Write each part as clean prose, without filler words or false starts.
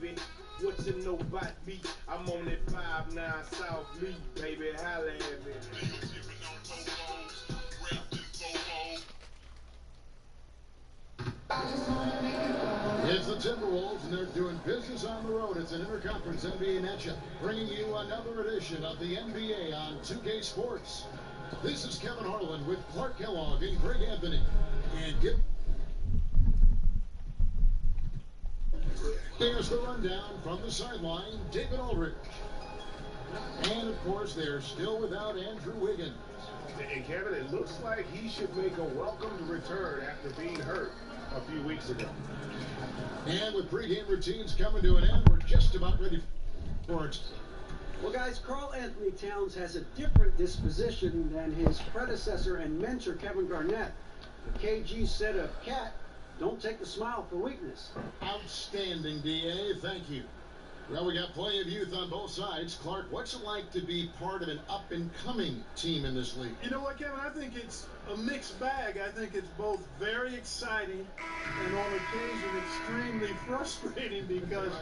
baby. What you know about me? I'm on that 5-9 South Lee, baby. Holla at me. It's the Timberwolves, and they're doing business on the road. It's an interconference NBA matchup, bringing you another edition of the NBA on 2K Sports. This is Kevin Harlan with Clark Kellogg and Greg Anthony. And here's the rundown from the sideline, David Aldridge. And, of course, they're still without Andrew Wiggins. And, Kevin, it looks like he should make a welcomed return after being hurt a few weeks ago. And with pregame routines coming to an end, we're just about ready for it. Well, guys, Karl Anthony Towns has a different disposition than his predecessor and mentor, Kevin Garnett. The KG said of Cat, don't take the smile for weakness. Outstanding, D.A. Thank you. Well, we got plenty of youth on both sides. Clark, what's it like to be part of an up-and-coming team in this league? You know what, Kevin? I think it's a mixed bag. I think it's both very exciting and on occasion extremely frustrating because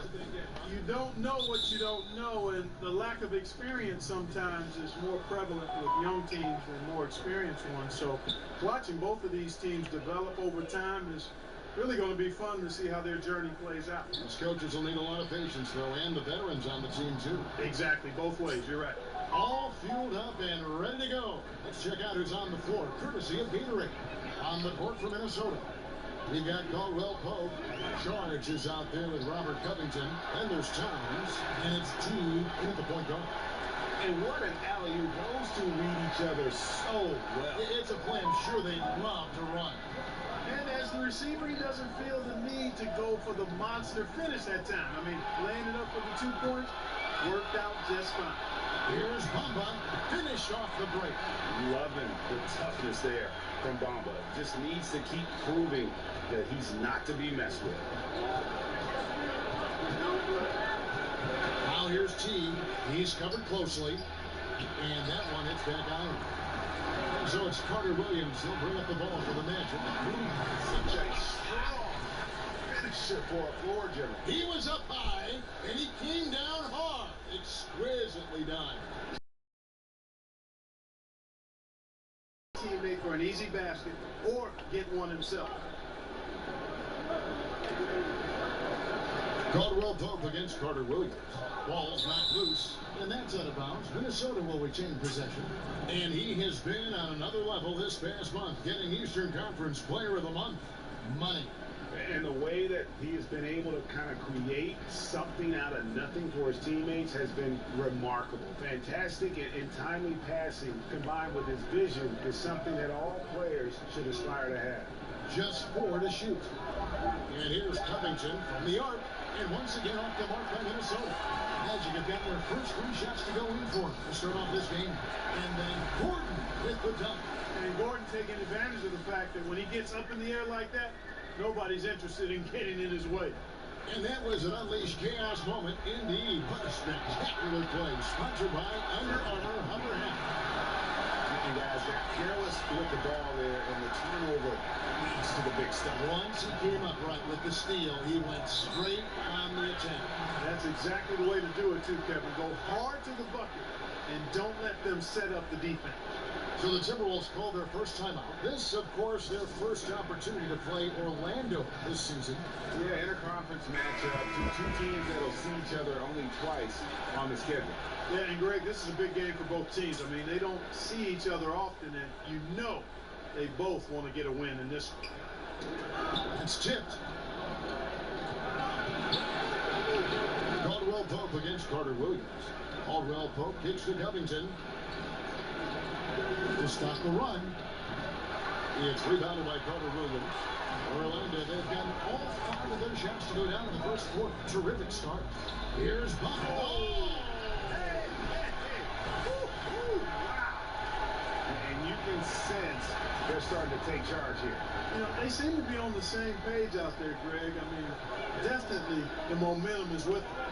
you don't know what you don't know, and the lack of experience sometimes is more prevalent with young teams than more experienced ones. So watching both of these teams develop over time is really going to be fun to see how their journey plays out. These coaches will need a lot of patience, though, and the veterans on the team, too. Exactly, both ways. You're right. All fueled up and ready to go. Let's check out who's on the floor, courtesy of Gatorade. On the court for Minnesota, we've got Caldwell Pope. Charge is out there with Robert Covington. And there's Towns, and it's T in the point guard. And what an alley-oop. Those two read each other so well. It's a play I'm sure they love to run. And as the receiver, he doesn't feel the need to go for the monster finish that time. I mean, laying it up for the 2 points worked out just fine. Here's Bamba, finished off the break. Loving the toughness there from Bamba. Just needs to keep proving that he's not to be messed with. Now here's T. He's covered closely. And that one hits back out. So it's Carter Williams. He'll bring up the ball for the Magic. Such a strong finisher for a floor general. He was up high, and he came down hard. Exquisitely done. Teammate for an easy basket or get one himself. Caldwell Pope against Carter Williams. Ball's knocked loose, and that's out of bounds. Minnesota will retain possession. And he has been on another level this past month, getting Eastern Conference Player of the Month money. And the way that he has been able to kind of create something out of nothing for his teammates has been remarkable. Fantastic and timely passing combined with his vision is something that all players should aspire to have. Just 4 to shoot. And here's Covington from the arc. And once again off the mark by Minnesota. Magic have got their first 3 shots to go in for to start off this game. And then Gordon with the dunk. And Gordon taking advantage of the fact that when he gets up in the air like that, nobody's interested in getting in his way. And that was an unleashed chaos moment indeed. What a spectacular play. Sponsored by Under Armour Hummer Hat. And guys, they're careless with the ball there, and the turnover leads to the big stuff. Once he came up right with the steal, he went straight on the attack. That's exactly the way to do it, too, Kevin. Go hard to the bucket and don't let them set up the defense. So the Timberwolves call their first timeout. This, of course, their first opportunity to play Orlando this season. Yeah, interconference matchup. Two teams that will see each other only twice on the schedule. Yeah, and Greg, this is a big game for both teams. I mean, they don't see each other often, and you know they both want to get a win in this one. It's tipped. Caldwell Pope against Carter Williams. Caldwell Pope kicks to Covington. To stop the run. It's rebounded by Carter Williams. Orlando, they've gotten all 5 of their shots to go down in the first quarter. Terrific start. Here's Bamba. Oh! Hey! Woo! Wow! And you can sense they're starting to take charge here. You know, they seem to be on the same page out there, Greg. I mean, definitely the momentum is with them.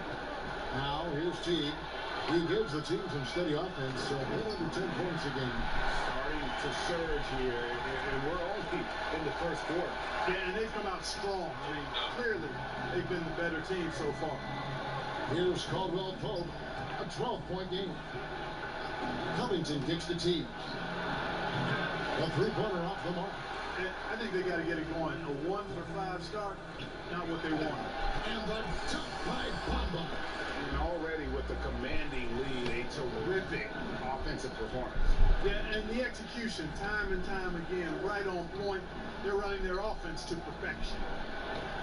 Now, here's Teague. He gives the team some steady offense, a little under 10 points a game. Starting to surge here, and we're only in the first quarter. Yeah, and they've come out strong. I mean, clearly, they've been the better team so far. Here's Caldwell Pope, a 12-point game. Covington kicks the tee. A three-pointer off the mark. And I think they got to get it going. A 1-for-5 start, not what they want. And the jump by Bamba. And already with the commanding lead, a terrific offensive performance. Yeah, and the execution, time and time again, right on point. They're running their offense to perfection.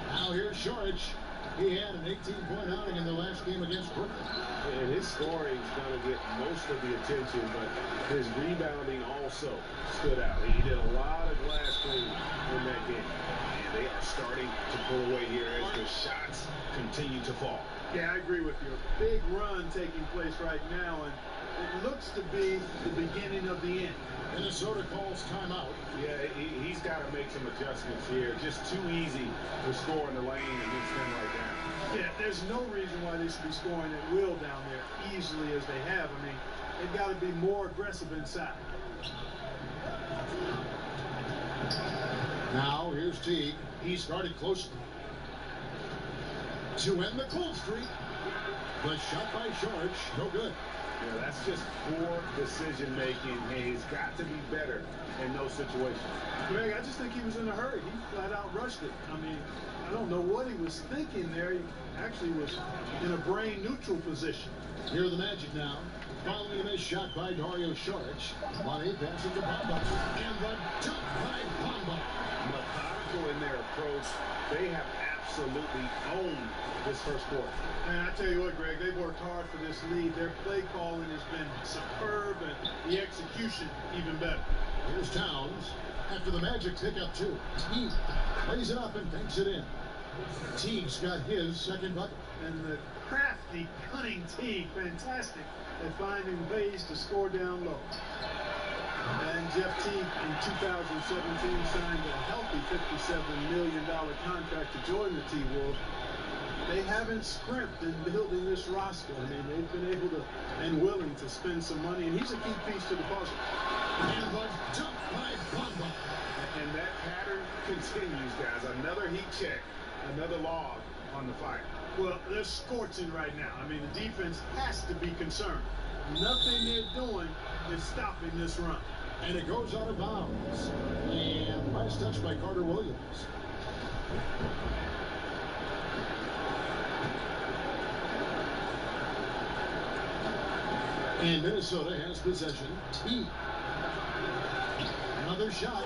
Now here's Shorich. He had an 18-point outing in the last game against Brooklyn. And his scoring is going to get most of the attention, but his rebounding also stood out. He did a lot of glass cleaning in that game. And they are starting to pull away here as the shots continue to fall. Yeah, I agree with you. A big run taking place right now, and it looks to be the beginning of the end. Minnesota calls timeout. Yeah, he's got to make some adjustments here. Just too easy to score in the lane against them like that. Yeah, there's no reason why they should be scoring at will down there easily as they have. I mean, they've got to be more aggressive inside. Now here's Teague. He started closely to end the cold streak. The shot by George, no good. Yeah, that's just poor decision making. He's got to be better in those situations. Greg, I just think he was in a hurry. He flat out rushed it. I mean, I don't know what he was thinking there. He actually was in a brain neutral position. Here are the Magic now. Following a missed shot by Dario Saric. Money passes to Bamba. And the jump by Bamba. Methodical in their approach. They have absolutely owned this first quarter. And I tell you what, Greg, they've worked hard for this lead. Their play calling has been superb, and the execution even better. Here's Towns. After the Magic pick up two. Teague lays it up and banks it in. Teague's got his second bucket. And the crafty, cunning Teague, fantastic at finding ways to score down low. And Jeff Teague in 2017 signed a healthy $57 million contract to join the T-Wolves. They haven't scrimped in building this roster. I mean, they've been able to and willing to spend some money, and he's a key piece to the puzzle. And the jump by Bamba. And that pattern continues, guys. Another heat check, another log on the fire. Well, they're scorching right now. I mean, the defense has to be concerned. Nothing they're doing is stopping this run. And it goes out of bounds. And last touch by Carter Williams. And Minnesota has possession. Teague. Another shot.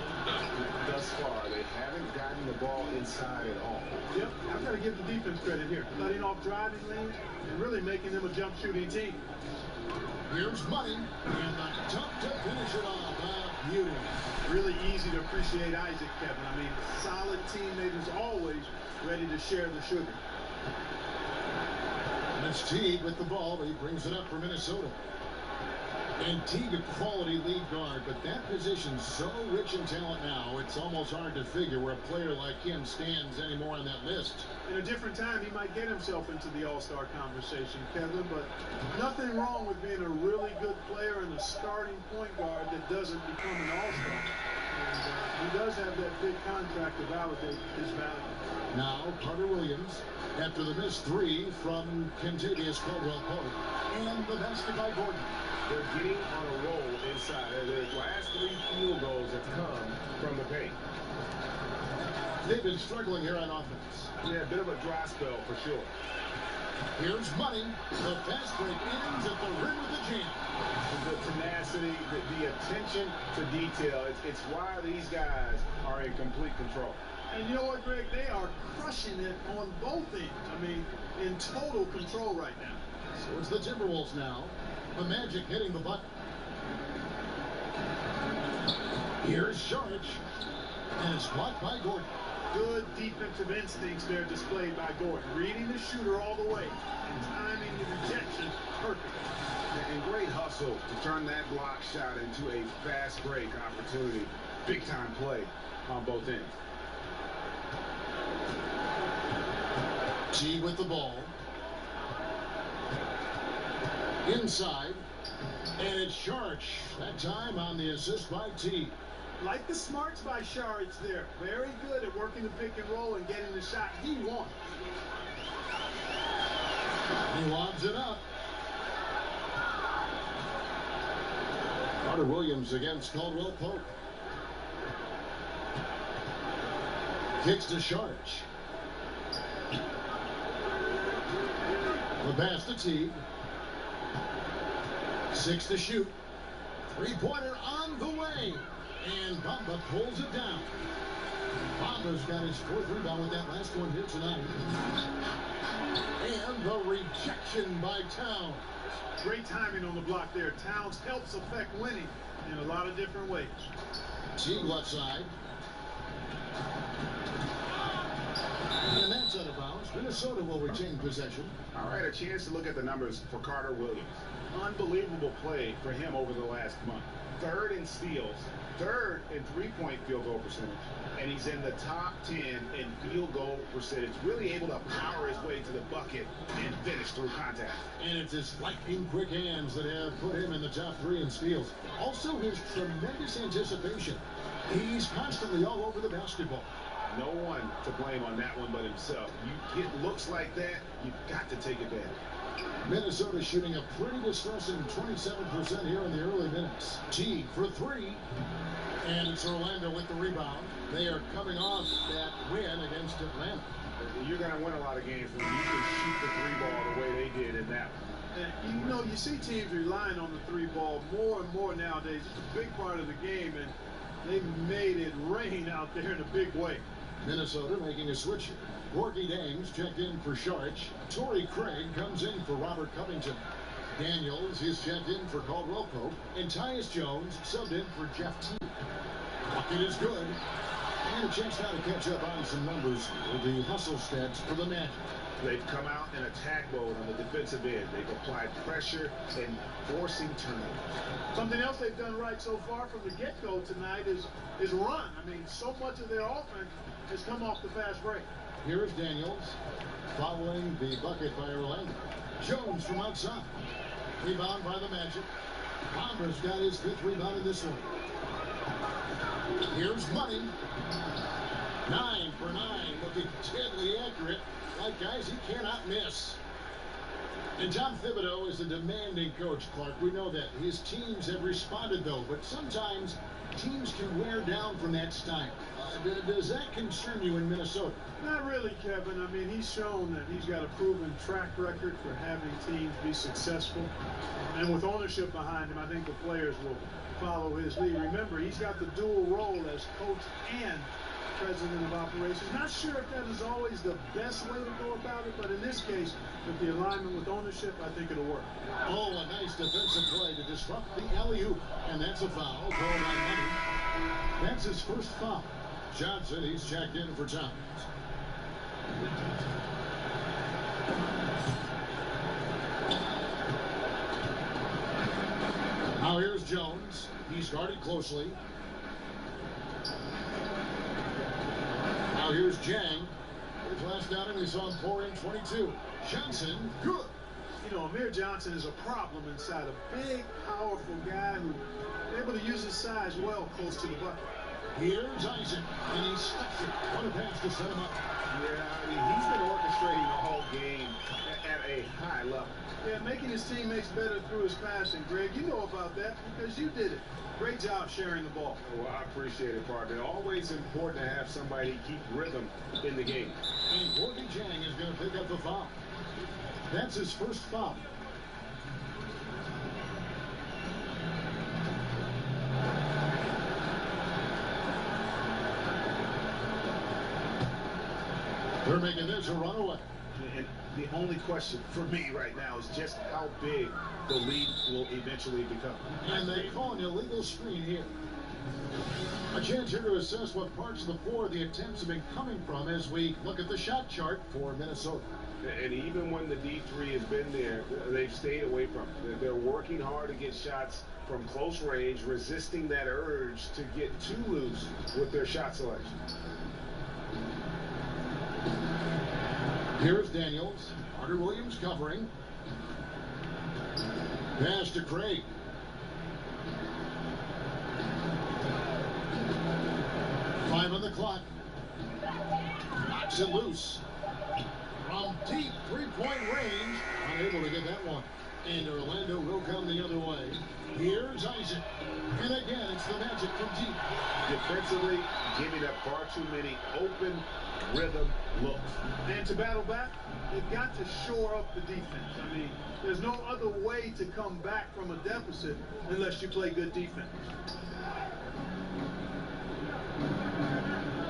Thus far, they haven't gotten the ball inside at all. Yep, I've got to give the defense credit here. Letting off driving lanes and really making them a jump shooting team. Here's Money. And the jump to finish it off. Beauty. Really easy to appreciate Isaac, Kevin. I mean, solid teammate is always ready to share the sugar. And it's Teague with the ball. He brings it up for Minnesota. And Teague, a quality lead guard, but that position's so rich in talent now, it's almost hard to figure where a player like him stands anymore on that list. In a different time, he might get himself into the all-star conversation, Kevin, but nothing wrong with being a really good player and a starting point guard that doesn't become an all-star. And he does have that big contract to validate his value. Now, Carter Williams, after the missed three from Kentavious Caldwell-Pope, and the basket by Gordon. They're getting on a roll inside. Their last three field goals have come from the paint. They've been struggling here on offense. Yeah, a bit of a dry spell for sure. Here's Money. The fast break ends at the rim of the jam. The tenacity, the attention to detail, it's why these guys are in complete control. And you know what, Greg? They are crushing it on both ends. I mean, in total control right now. So it's the Timberwolves now. The Magic hitting the bucket. Here's Saric. And it's blocked by Gordon. Good defensive instincts there displayed by Gordon. Reading the shooter all the way and timing the rejection perfect. And great hustle to turn that block shot into a fast break opportunity. Big time play on both ends. Teague with the ball. Inside. And it's Sharch. That time on the assist by T. Like the smarts by Sharch there. Very good at working the pick and roll and getting the shot he wants. He lobs it up. Carter Williams against Caldwell Pope. Kicks to Sharch. The pass to Teague. 6 to shoot. Three-pointer on the way. And Bamba pulls it down. Bamba's got his 4th rebound with that last one here tonight. And the rejection by Towns. Great timing on the block there. Towns helps affect winning in a lot of different ways. Teague left side. And that's out of bounds. Minnesota will retain possession. All right, a chance to look at the numbers for Carter Williams. Unbelievable play for him over the last month. 3rd in steals, 3rd in three-point field goal percentage, and he's in the top 10 in field goal percentage. Really able to power his way to the bucket and finish through contact. And it's his lightning quick hands that have put him in the top 3 in steals. Also his tremendous anticipation. He's constantly all over the basketball. No one to blame on that one but himself. You get looks like that, you've got to take advantage. Minnesota shooting a pretty distressing 27% here in the early minutes. Teague for 3. And it's Orlando with the rebound. They are coming off that win against Atlanta. You're going to win a lot of games when you can shoot the 3-ball the way they did in that one. And, you know, you see teams relying on the 3-ball more and more nowadays. It's a big part of the game, and they made it rain out there in a big way. Minnesota making a switch here. Gorky Dames checked in for Sharch. Torrey Craig comes in for Robert Covington. Daniels is checked in for Caldwell Pope. And Tyus Jones subbed in for Jeff Teague. Bucket is good. And a chance now to catch up on some numbers with the hustle stats for the Magic. They've come out in attack mode on the defensive end. They've applied pressure and forcing turnovers. Something else they've done right so far from the get-go tonight is run. I mean, so much of their offense has come off the fast break. Here is Daniels following the bucket by Orlando. Jones from outside. Rebound by the Magic. Bomber's got his 5th rebound in this one. Here's Money. 9 for 9, looking deadly accurate. Like guys, he cannot miss. And Tom Thibodeau is a demanding coach, Clark. We know that. His teams have responded, though, but sometimes teams can wear down from that style. Does that concern you in Minnesota? Not really, Kevin. I mean, he's shown that he's got a proven track record for having teams be successful. And with ownership behind him, I think the players will follow his lead. Remember, he's got the dual role as coach and president of operations. Not sure if that is always the best way to go about it, but in this case, with the alignment with ownership, I think it'll work. Oh, a nice defensive play to disrupt the alley-oop. And that's a foul called on Money. That's his 1st foul. Johnson, he's checked in for Towns. Now here's Jones. He's guarded closely. Now here's Jang. His last outing, we saw him pour in 22. Johnson, good. You know, Amir Johnson is a problem inside. A big, powerful guy who's able to use his size well close to the bucket. Here's Isaac, and he stuffs it. What a pass to set him up. Yeah, I mean, he's been orchestrating the whole game at a high level. Yeah, making his teammates better through his passing. Greg, you know about that because you did it. Great job sharing the ball. Well, I appreciate it, partner. Always important to have somebody keep rhythm in the game. And Gorky Jang is going to pick up the foul. That's his 1st foul. They're making this a runaway. And the only question for me right now is just how big the lead will eventually become. And they call an illegal screen here. A chance here to assess what parts of the floor the attempts have been coming from as we look at the shot chart for Minnesota. And even when the D3 has been there, they've stayed away from it. They're working hard to get shots from close range, resisting that urge to get too loose with their shot selection. Here's Daniels. Carter Williams covering. Pass to Craig. Five on the clock. Knocks it loose. From deep three-point range. Unable to get that one. And Orlando will come the other way. Here's Isaac. And again, it's the Magic from deep. Defensively, giving up far too many open rhythm looks. And to battle back, you've got to shore up the defense. I mean, there's no other way to come back from a deficit unless you play good defense.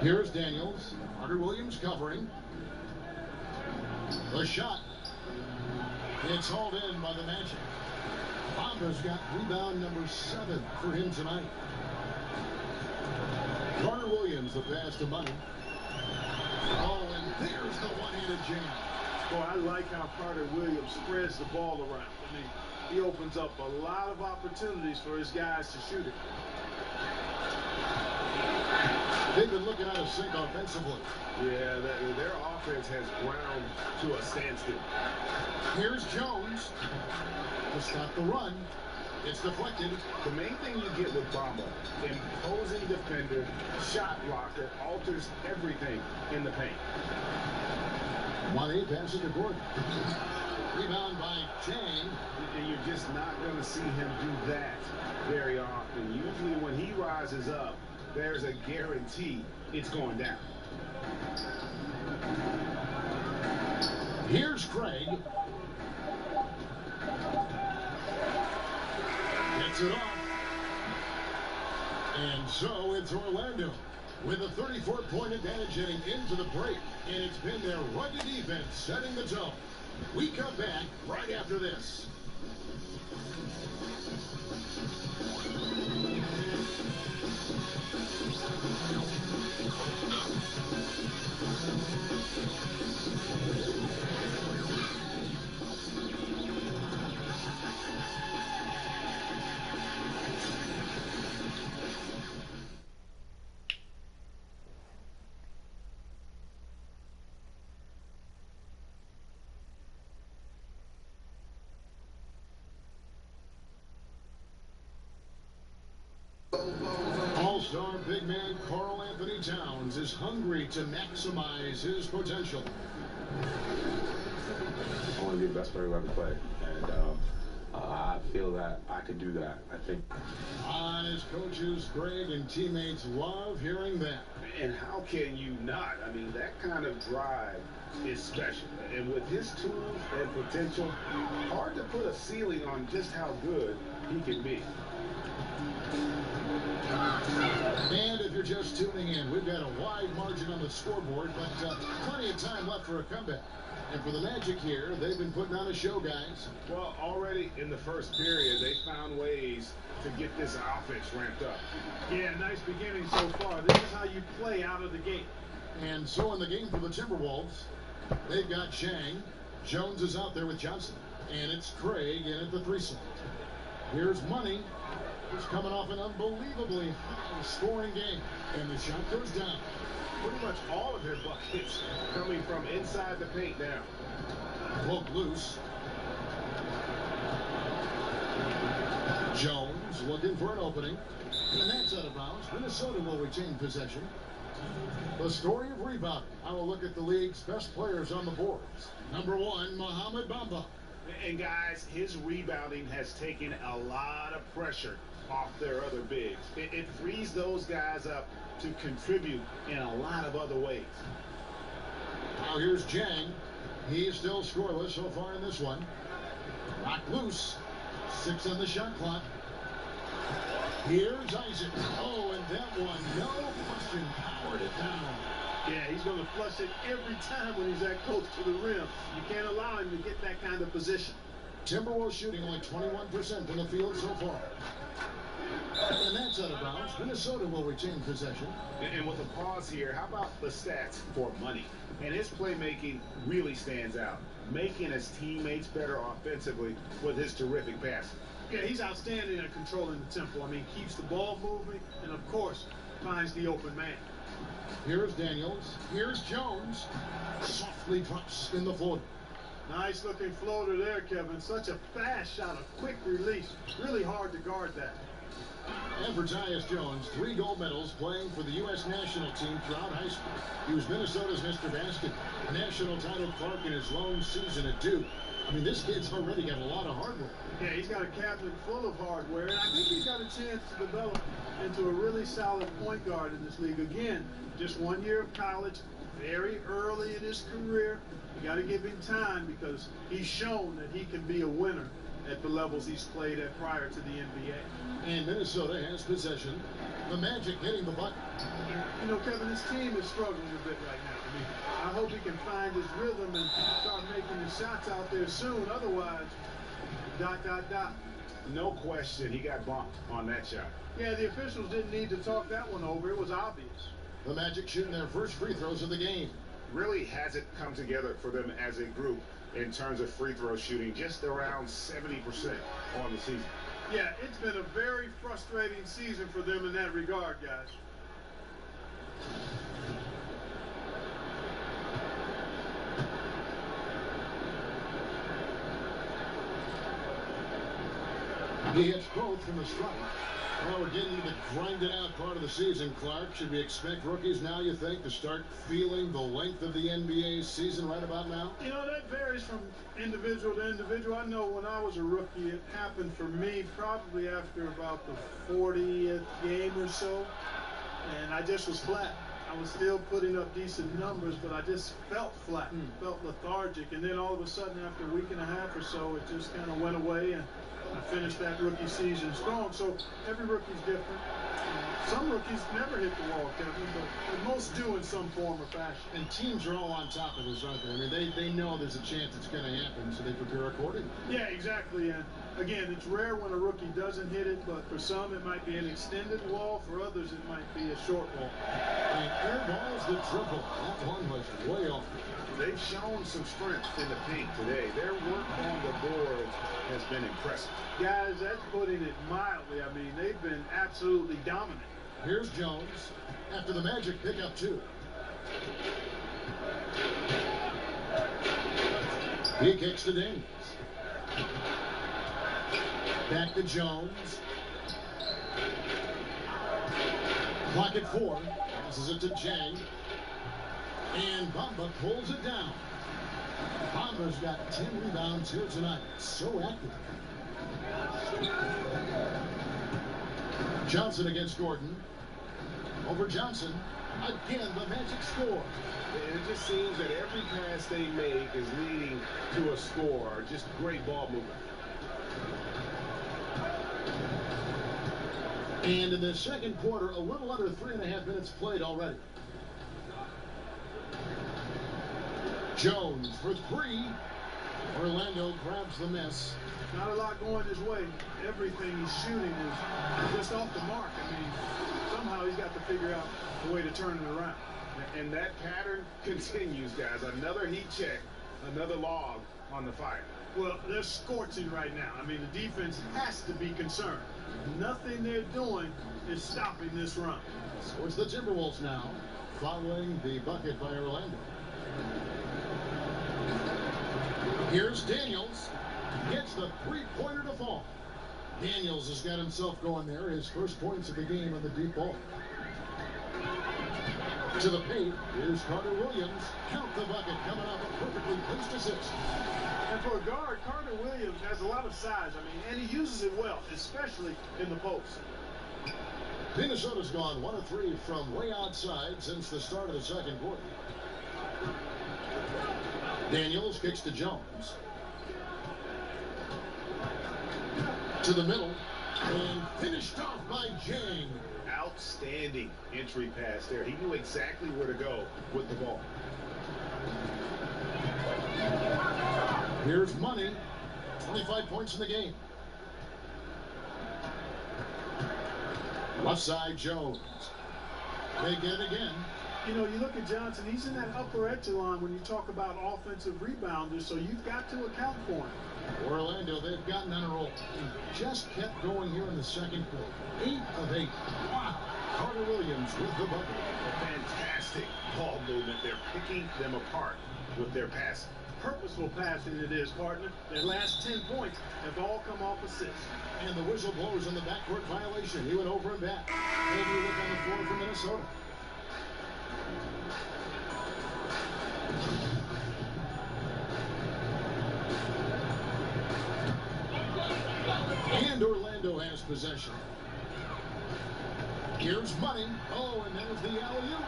Here's Daniels. Carter Williams covering. The shot. It's hauled in by the Magic. Bamba's got rebound number 7 for him tonight. Carter Williams, the pass to Money. Oh, and there's the one-handed jam. Boy, I like how Carter Williams spreads the ball around. I mean, he opens up a lot of opportunities for his guys to shoot it. They've been looking out of sync offensively. Yeah, their offense has ground to a standstill. Here's Jones to stop the run. It's deflected. The main thing you get with Bamba, imposing defender, shot blocker, alters everything in the paint. 1-8 pass it to Gordon. Rebound by Chang. And you're just not going to see him do that very often. Usually when he rises up, there's a guarantee it's going down. Here's Craig. Gets it off. And so it's Orlando with a 34-point advantage heading into the break. And it's been their rugged defense setting the tone. We come back right after this. All-star big man Karl Anthony Towns is hungry to maximize his potential. I want to be the best player who ever played, and I feel that I could do that. I think. His coaches, Greg, and teammates love hearing that. And how can you not? I mean, that kind of drive is special. And with his tools and potential, hard to put a ceiling on just how good he can be. And if you're just tuning in, we've got a wide margin on the scoreboard, but plenty of time left for a comeback. And for the Magic here, they've been putting on a show, guys. Well, already in the first period, they found ways to get this offense ramped up. Yeah, nice beginning so far. This is how you play out of the gate. And so in the game for the Timberwolves, they've got Chang. Jones is out there with Johnson. And it's Craig in at the 3 slot. Here's Money. He's coming off an unbelievably high-scoring game. And the shot goes down. Pretty much all of their buckets coming from inside the paint now. Poke loose. Jones looking for an opening. And that's out of bounds. Minnesota will retain possession. The story of rebounding. I will look at the league's best players on the boards. Number 1, Mohamed Bamba. And guys, his rebounding has taken a lot of pressure off their other bigs. It frees those guys up to contribute in a lot of other ways. Now here's Jang. He's still scoreless so far in this one. Knocked loose. 6 on the shot clock. Here's Isaac. Oh, and that one, no question, powered it down. Yeah, he's going to flush it every time when he's that close to the rim. You can't allow him to get that kind of position. Timberwolves shooting only 21% from the field so far. And that's out of bounds. Minnesota will retain possession. And with a pause here, how about the stats for Money? And his playmaking really stands out, making his teammates better offensively with his terrific passing. Yeah, he's outstanding at controlling the tempo. I mean, keeps the ball moving and, of course, finds the open man. Here's Daniels. Here's Jones. Softly drops in the 40. Nice looking floater there, Kevin. Such a fast shot, a quick release. Really hard to guard that. And for Tyus Jones, 3 gold medals playing for the U.S. national team throughout high school. He was Minnesota's Mr. Basket, national title Clark in his lone season at Duke. I mean, this kid's already got a lot of hardware. Yeah, he's got a cabinet full of hardware, and I think he's got a chance to develop into a really solid point guard in this league. Again, just 1 year of college, very early in his career. You got to give him time because he's shown that he can be a winner at the levels he's played at prior to the NBA. And Minnesota has possession. The Magic getting the bucket. You know, Kevin, his team is struggling a bit right now. I mean, I hope he can find his rhythm and start making his shots out there soon. Otherwise, ... No question, he got bumped on that shot. Yeah, the officials didn't need to talk that one over. It was obvious. The Magic shooting their first free throws of the game. Really hasn't come together for them as a group in terms of free throw shooting, just around 70% on the season. Yeah, it's been a very frustrating season for them in that regard, guys. He hits both from the strike. Well, we're getting to the grinded out part of the season, Clark. Should we expect rookies now, you think, to start feeling the length of the NBA season right about now? You know, that varies from individual to individual. I know when I was a rookie, it happened for me probably after about the 40th game or so, and I just was flat. I was still putting up decent numbers, but I just felt flat, felt lethargic, and then all of a sudden, after a week and a half or so, it just kind of went away, and I finished that rookie season strong. So every rookie's different. Some rookies never hit the wall, Kevin, but most do in some form or fashion. And teams are all on top of this, aren't they? I mean, they know there's a chance it's going to happen, so they prepare accordingly. Yeah, exactly. And again, it's rare when a rookie doesn't hit it, but for some it might be an extended wall. For others, it might be a short wall. And airballs the triple. That one was way off. They've shown some strength in the paint today. Their work on the board has been impressive. Guys, that's putting it mildly. I mean, they've been absolutely dominant. Here's Jones after the Magic pick up 2. He kicks to Daniels. Back to Jones. Clock at 4. Passes it to Jang. And Bamba pulls it down. Bamba's got 10 rebounds here tonight. So active. Johnson against Gordon. Over Johnson. Again, the Magic score. It just seems that every pass they make is leading to a score. Just great ball movement. And in the second quarter, a little under 3.5 minutes played already. Jones for 3. Orlando grabs the miss. Not a lot going his way. Everything he's shooting is just off the mark. I mean, somehow he's got to figure out a way to turn it around. And that pattern continues, guys. Another heat check, another log on the fire. Well, they're scorching right now. I mean, the defense has to be concerned. Nothing they're doing is stopping this run. So it's the Timberwolves now, following the bucket by Orlando. Here's Daniels. Gets the three-pointer to fall. Daniels has got himself going there. His first points of the game on the deep ball. To the paint. Here's Carter Williams. Count the bucket coming off a perfectly placed assist. And for a guard, Carter Williams has a lot of size. I mean, and he uses it well, especially in the post. Minnesota's gone 1 of 3 from way outside since the start of the second quarter. Daniels kicks to Jones. To the middle. And finished off by Jang. Outstanding entry pass there. He knew exactly where to go with the ball. Here's Money. 25 points in the game. Left side, Jones. They get it again. You know, you look at Johnson, he's in that upper echelon when you talk about offensive rebounders, so you've got to account for him. Orlando, they've gotten on a roll. He just kept going here in the second quarter. 8 of 8. Wow. Carter Williams with the bucket. A fantastic ball movement. They're picking them apart with their passing. purposeful passing it is, partner. Their last 10 points have all come off assists. And the whistle blows on the backcourt violation. He went over and back. Heavy look on the floor for Minnesota. And Orlando has possession. Here's Money. Oh, and there's the alley-oop.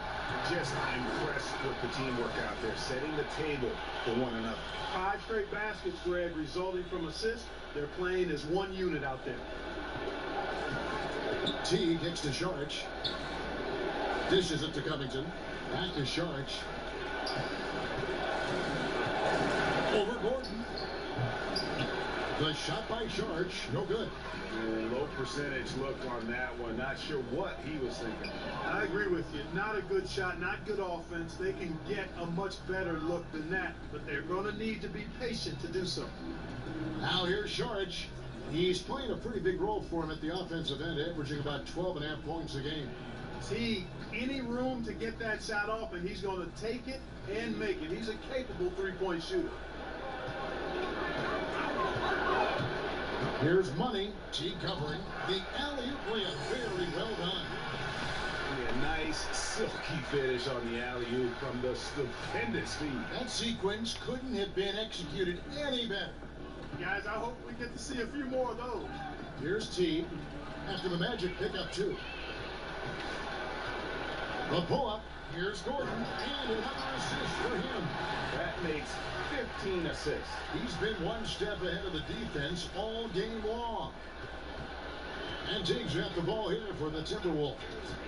Just impressed with the teamwork out there, setting the table for one another. 5 straight baskets, Greg, resulting from assists. They're playing as one unit out there. T kicks to Sharich. Dishes it to Covington. Back to Sharich. Over Gordon. The shot by Sharich, no good. Low percentage look on that one. Not sure what he was thinking. I agree with you. Not a good shot, not good offense. They can get a much better look than that, but they're going to need to be patient to do so. Now here's Sharich. He's playing a pretty big role for him at the offensive end, averaging about 12.5 points a game. See, any room to get that shot off, and he's going to take it and make it. He's a capable three-point shooter. Here's Money. T covering. The alley-oop layup. Very well done. Yeah, nice, silky finish on the alley-oop from the stupendous feed. That sequence couldn't have been executed any better. Guys, I hope we get to see a few more of those. Here's T. After the Magic pick up 2. The pull-up. Here's Gordon. And another assist for him. That makes 15 assists. He's been one step ahead of the defense all game long. And Teague's got the ball here for the Timberwolves.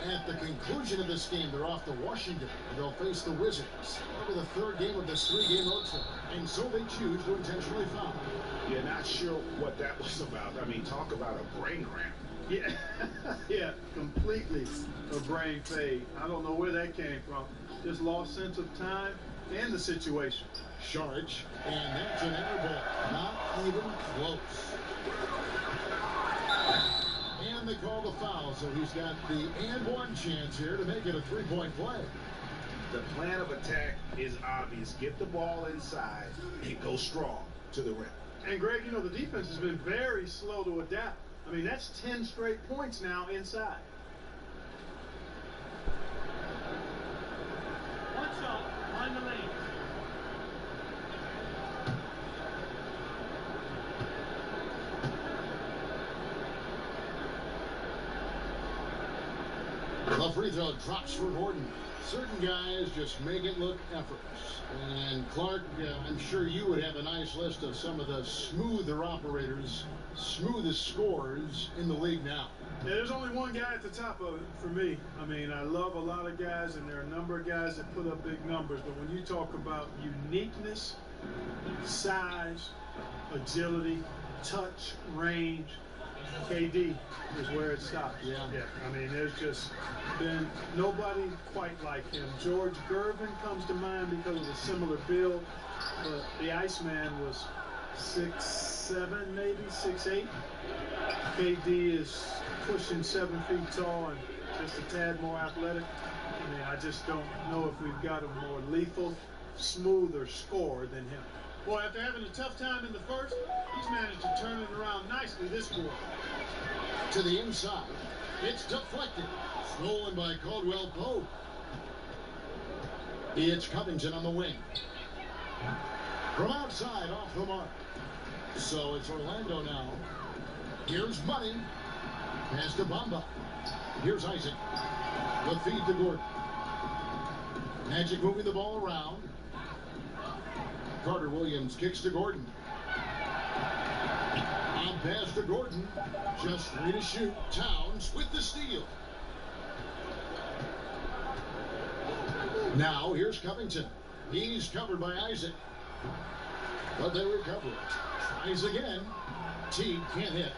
At the conclusion of this game, they're off to Washington. They'll face the Wizards. Over the 3rd game of this 3-game road trip. And so they choose to intentionally foul. Yeah, not sure what that was about. I mean, talk about a brain cramp. Yeah, yeah, completely a brain fade. I don't know where that came from. Just lost sense of time and the situation. Sharich, and that's an air ball. Not even close. And they call the foul, so he's got the and one chance here to make it a 3-point play. The plan of attack is obvious. Get the ball inside and go strong to the rim. And Greg, you know, the defense has been very slow to adapt. I mean, that's 10 straight points now inside. One shot, on the lane. The free throw drops for Gordon. Certain guys just make it look effortless. And Clark, I'm sure you would have a nice list of some of the smoother operators, smoothest scorers in the league now. Yeah, there's only one guy at the top of it for me. I mean, I love a lot of guys, and there are a number of guys that put up big numbers. But when you talk about uniqueness, size, agility, touch, range, KD is where it stops. Yeah. I mean, there's just been nobody quite like him. George Gervin comes to mind because of a similar build. But the Iceman was 6'7", maybe 6'8". KD is pushing 7 feet tall and just a tad more athletic. I mean, I just don't know if we've got a more lethal, smoother scorer than him. Boy, after having a tough time in the first, he's managed to turn it around nicely this quarter. To the inside. It's deflected. Stolen by Caldwell Pope. It's Covington on the wing. From outside, off the mark. So it's Orlando now. Here's Money. Pass to Bamba. Here's Isaac. The feed to Gordon. Magic moving the ball around. Carter Williams kicks to Gordon. On pass to Gordon. Just 3 to shoot. Towns with the steal. Now here's Covington. He's covered by Isaac. But they recover it. Tries again. T can't hit.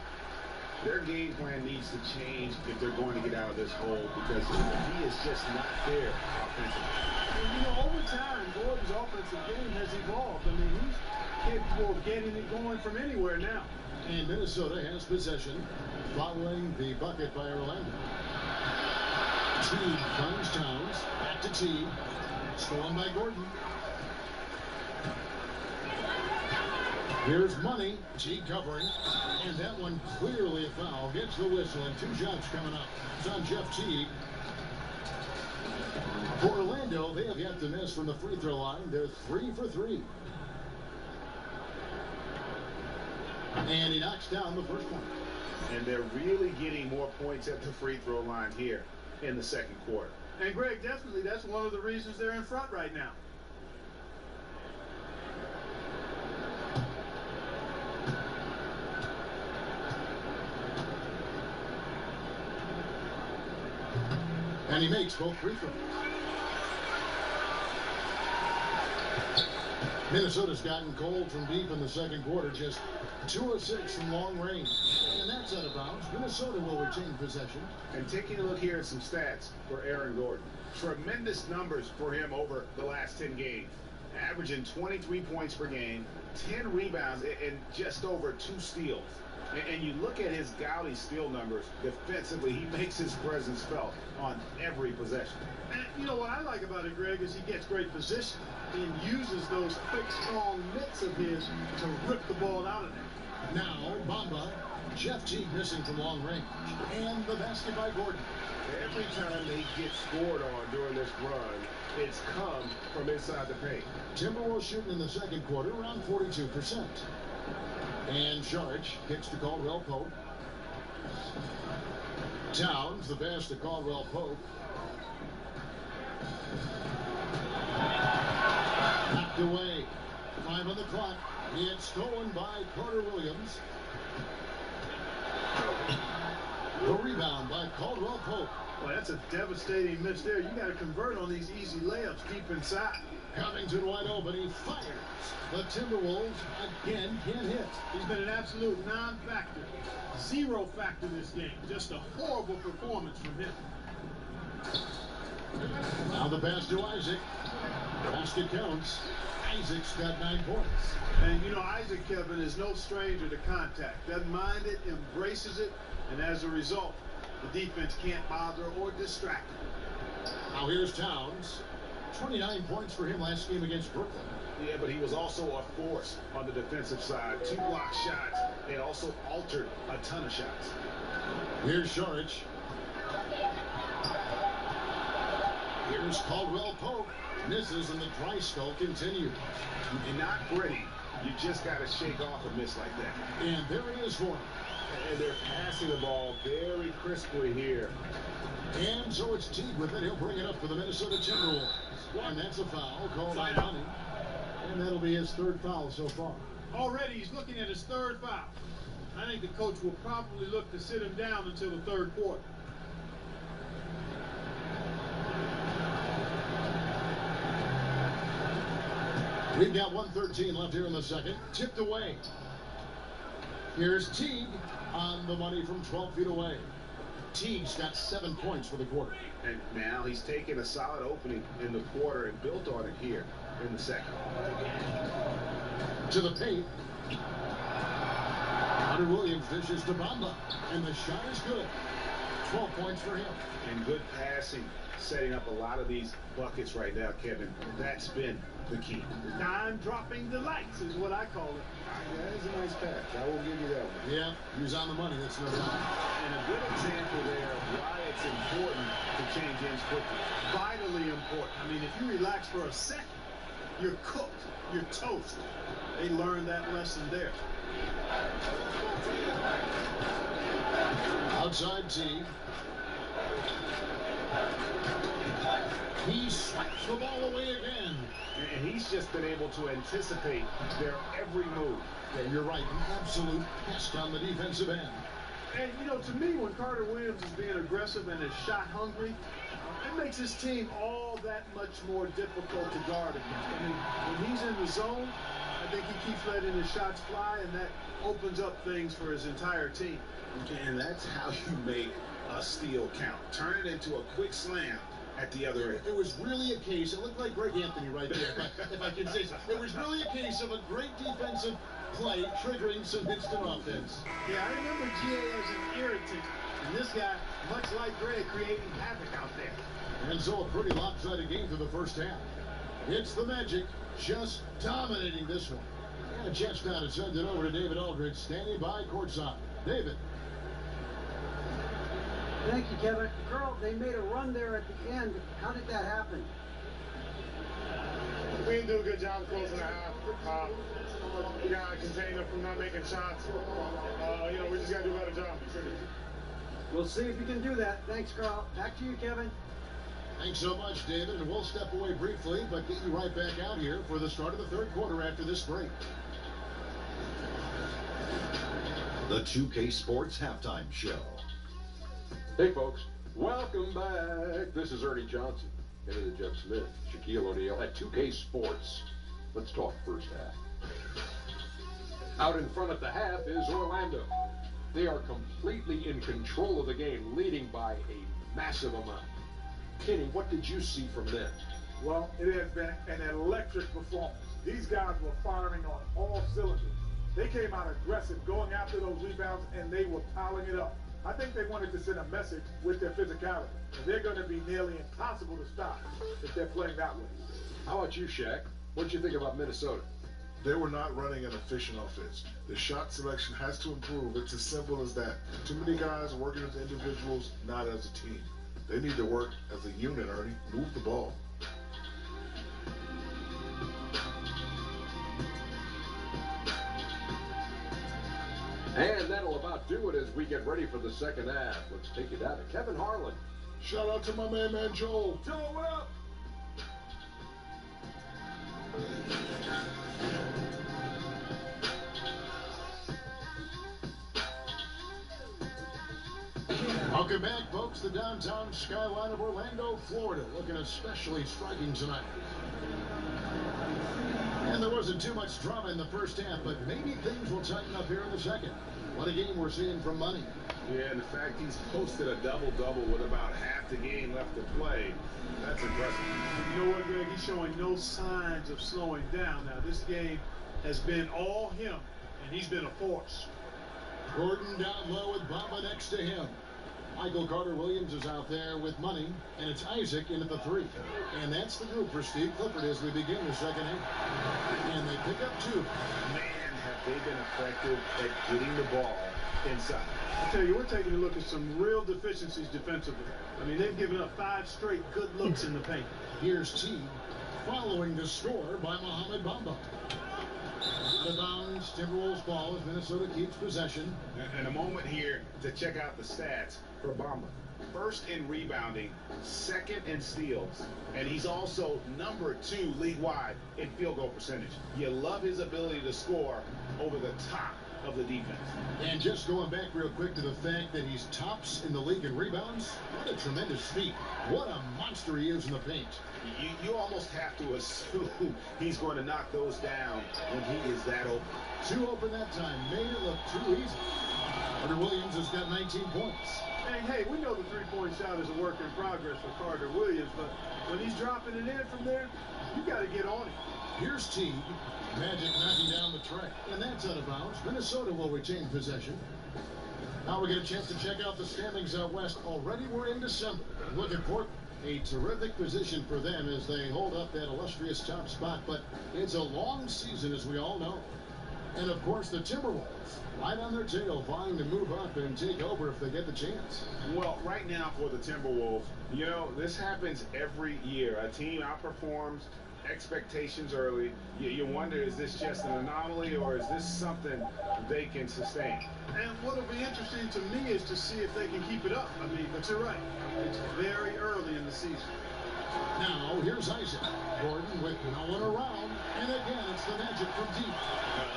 Their game plan needs to change if they're going to get out of this hole, because he is just not there offensively. And, you know, over time, Gordon's offensive game has evolved. I mean, he's capable of getting it going from anywhere now. And Minnesota has possession following the bucket by Orlando. T finds Towns. Back to T. Stolen by Gordon. Here's Money. Teague covering. And that one clearly a foul. Gets the whistle, and 2 shots coming up. It's on Jeff Teague. For Orlando, they have yet to miss from the free throw line. They're 3 for 3. And he knocks down the first one. And they're really getting more points at the free throw line here in the second quarter. And Greg, definitely that's one of the reasons they're in front right now. And he makes both free throws. Minnesota's gotten cold from deep in the second quarter, just 2 of 6 from long range. And that's out of bounds. Minnesota will retain possession. And taking a look here at some stats for Aaron Gordon. Tremendous numbers for him over the last 10 games. Averaging 23 points per game, 10 rebounds, and just over 2 steals. And you look at his gaudy steal numbers defensively, he makes his presence felt on every possession. And you know what I like about it, Greg, is he gets great position and uses those quick, strong mitts of his to rip the ball out of there. Now, Bamba. Jeff Teague missing from long range. And the basket by Gordon. Every time they get scored on during this run, it's come from inside the paint. Timberwolves shooting in the second quarter around 42%. And Saric kicks to Caldwell Pope. Towns, the pass to Caldwell Pope. Knocked away. 5 on the clock. It's stolen by Carter Williams. The rebound by Caldwell Pope. Boy, that's a devastating miss there. You got to convert on these easy layups deep inside. Covington wide open. He fires. The Timberwolves again can't hit. He's been an absolute non-factor. 0 factor this game. Just a horrible performance from him. Now the pass to Isaac. Basket counts. Isaac's got 9 points. And you know, Isaac, Kevin, is no stranger to contact. Doesn't mind it, embraces it, and as a result, the defense can't bother or distract him. Now here's Towns. 29 points for him last game against Brooklyn. Yeah, but he was also a force on the defensive side. 2 block shots and also altered a ton of shots. Here's Saric. Here's Caldwell Pope. Misses, and the dry spell continues. And not pretty. You just got to shake off a miss like that. And there it is for him. And they're passing the ball very crisply here. And so it's Teague with it. He'll bring it up for the Minnesota Timberwolves. And that's a foul called on Money. And that'll be his 3rd foul so far. Already he's looking at his 3rd foul. I think the coach will probably look to sit him down until the 3rd quarter. We've got 1:13 left here in the second. Tipped away. Here's Teague on the money from 12 feet away. Teague's got 7 points for the quarter. And now he's taken a solid opening in the quarter and built on it here in the second. To the paint. Hunter Williams dishes to Bamba. And the shot is good. 12 points for him. And good passing, setting up a lot of these buckets right now, Kevin. That's been the key. Time-dropping delights is what I call it. Yeah, that's a nice pass. I will give you that one. Yeah, he was on the money. That's no doubt. And a good example there of why it's important to change ends quickly. Vitally important. I mean, if you relax for a second, you're cooked. You're toast. They learned that lesson there. Outside Teague. He swipes the ball away again. And he's just been able to anticipate their every move. Yeah, you're right. An absolute pest on the defensive end. And, you know, to me, when Carter Williams is being aggressive and is shot hungry, it makes his team all that much more difficult to guard against. I mean, when he's in the zone, I think he keeps letting his shots fly, and that opens up things for his entire team. And that's how you make a steal count. Turn it into a quick slam at the other end. It was really a case, it looked like Greg Anthony right there, if I can say so. It was really a case of a great defensive play triggering some instant offense. Yeah, I remember GA as an irritant, and this guy, much like Greg, creating havoc out there. And so a pretty lopsided game for the first half. It's the Magic just dominating this one. And a chance now to send it over to David Aldridge, standing by courtside. David. Thank you, Kevin. Carl, they made a run there at the end. How did that happen? We didn't do a good job of closing the half. We got to contain them from not making shots. We just got to do a better job. We'll see if you can do that. Thanks, Carl. Back to you, Kevin. Thanks so much, David. And we'll step away briefly, but get you right back out here for the start of the third quarter after this break. The 2K Sports Halftime Show. Hey, folks. Welcome back. This is Ernie Johnson. Into the Jeff Smith, Shaquille O'Neal at 2K Sports. Let's talk first half. Out in front at the half is Orlando. They are completely in control of the game, leading by a massive amount. Kenny, what did you see from them? Well, it has been an electric performance. These guys were firing on all cylinders. They came out aggressive, going after those rebounds, and they were piling it up. I think they wanted to send a message with their physicality. And they're going to be nearly impossible to stop if they're playing that way. How about you, Shaq? What did you think about Minnesota? They were not running an efficient offense. The shot selection has to improve. It's as simple as that. Too many guys are working as individuals, not as a team. They need to work as a unit, Ernie. Move the ball. And that'll about do it as we get ready for the second half. Let's take it down to Kevin Harlan. Shout out to my man Joel. Joel, what up? Welcome back, folks. The downtown skyline of Orlando, Florida, looking especially striking tonight. And there wasn't too much drama in the first half, but maybe things will tighten up here in the second. What a game we're seeing from Money. Yeah, and the fact he's posted a double-double with about half the game left to play, that's impressive. You know what, Greg? He's showing no signs of slowing down. Now, this game has been all him, and he's been a force. Gordon down low with Bamba next to him. Michael Carter-Williams is out there with Money, and it's Isaac in at the three. And that's the group for Steve Clifford as we begin the second half. And they pick up two. Man, have they been effective at getting the ball inside. I tell you, we're taking a look at some real deficiencies defensively. I mean, they've given up 5 straight good looks in the paint. Here's Teague following the score by Mohamed Bamba. Out of bounds, Timberwolves ball as Minnesota keeps possession. And a moment here to check out the stats for Bamba. First in rebounding, second in steals, and he's also number 2 league-wide in field goal percentage. You love his ability to score over the top of the defense. And just going back real quick to the fact that he's tops in the league in rebounds, what a tremendous feat. What a monster he is in the paint. You almost have to assume he's going to knock those down when he is that open. 2 open that time, made it look too easy. Carter-Williams has got 19 points. Hey, we know the three-point shot is a work in progress for Carter-Williams, but when he's dropping it in from there, you got to get on it. Here's Teague. Magic knocking down the tray. And that's out of bounds. Minnesota will retain possession. Now we get a chance to check out the standings out west. Already we're in December. Looking for a terrific position for them as they hold up that illustrious top spot. But it's a long season, as we all know. And, of course, the Timberwolves, right on their tail, vying to move up and take over if they get the chance. Well, right now for the Timberwolves, you know, this happens every year. A team outperforms expectations early. You wonder, is this just an anomaly or is this something they can sustain? And what'll be interesting to me is to see if they can keep it up. I mean, but you're right. It's very early in the season. Now, here's Isaac. Gordon with no one around. And again, it's the Magic from deep.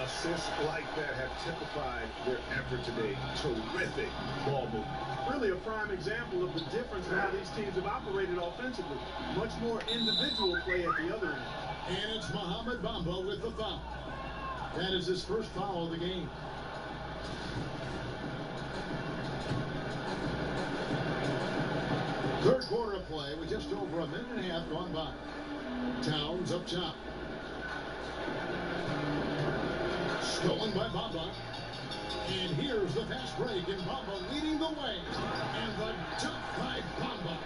Assists like that have typified their effort today. Terrific ball movement. Really a prime example of the difference in how these teams have operated offensively. Much more individual play at the other end. And it's Mohamed Bamba with the foul. That is his first foul of the game. Third quarter of play with just over a minute and a half gone by. Towns up top. Stolen by Bamba. And here's the fast break, and Bamba leading the way. And the dunk by Bamba.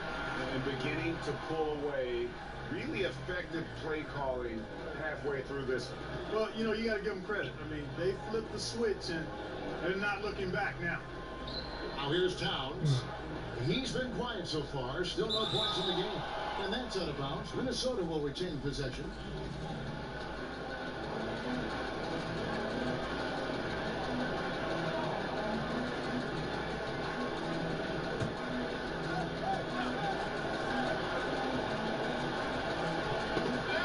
And beginning to pull away. Really effective play calling halfway through this one. Well, you know, you got to give them credit. I mean, they flipped the switch, and they're not looking back now. Now here's Towns. He's been quiet so far. Still no points in the game. And that's out of bounds. Minnesota will retain possession.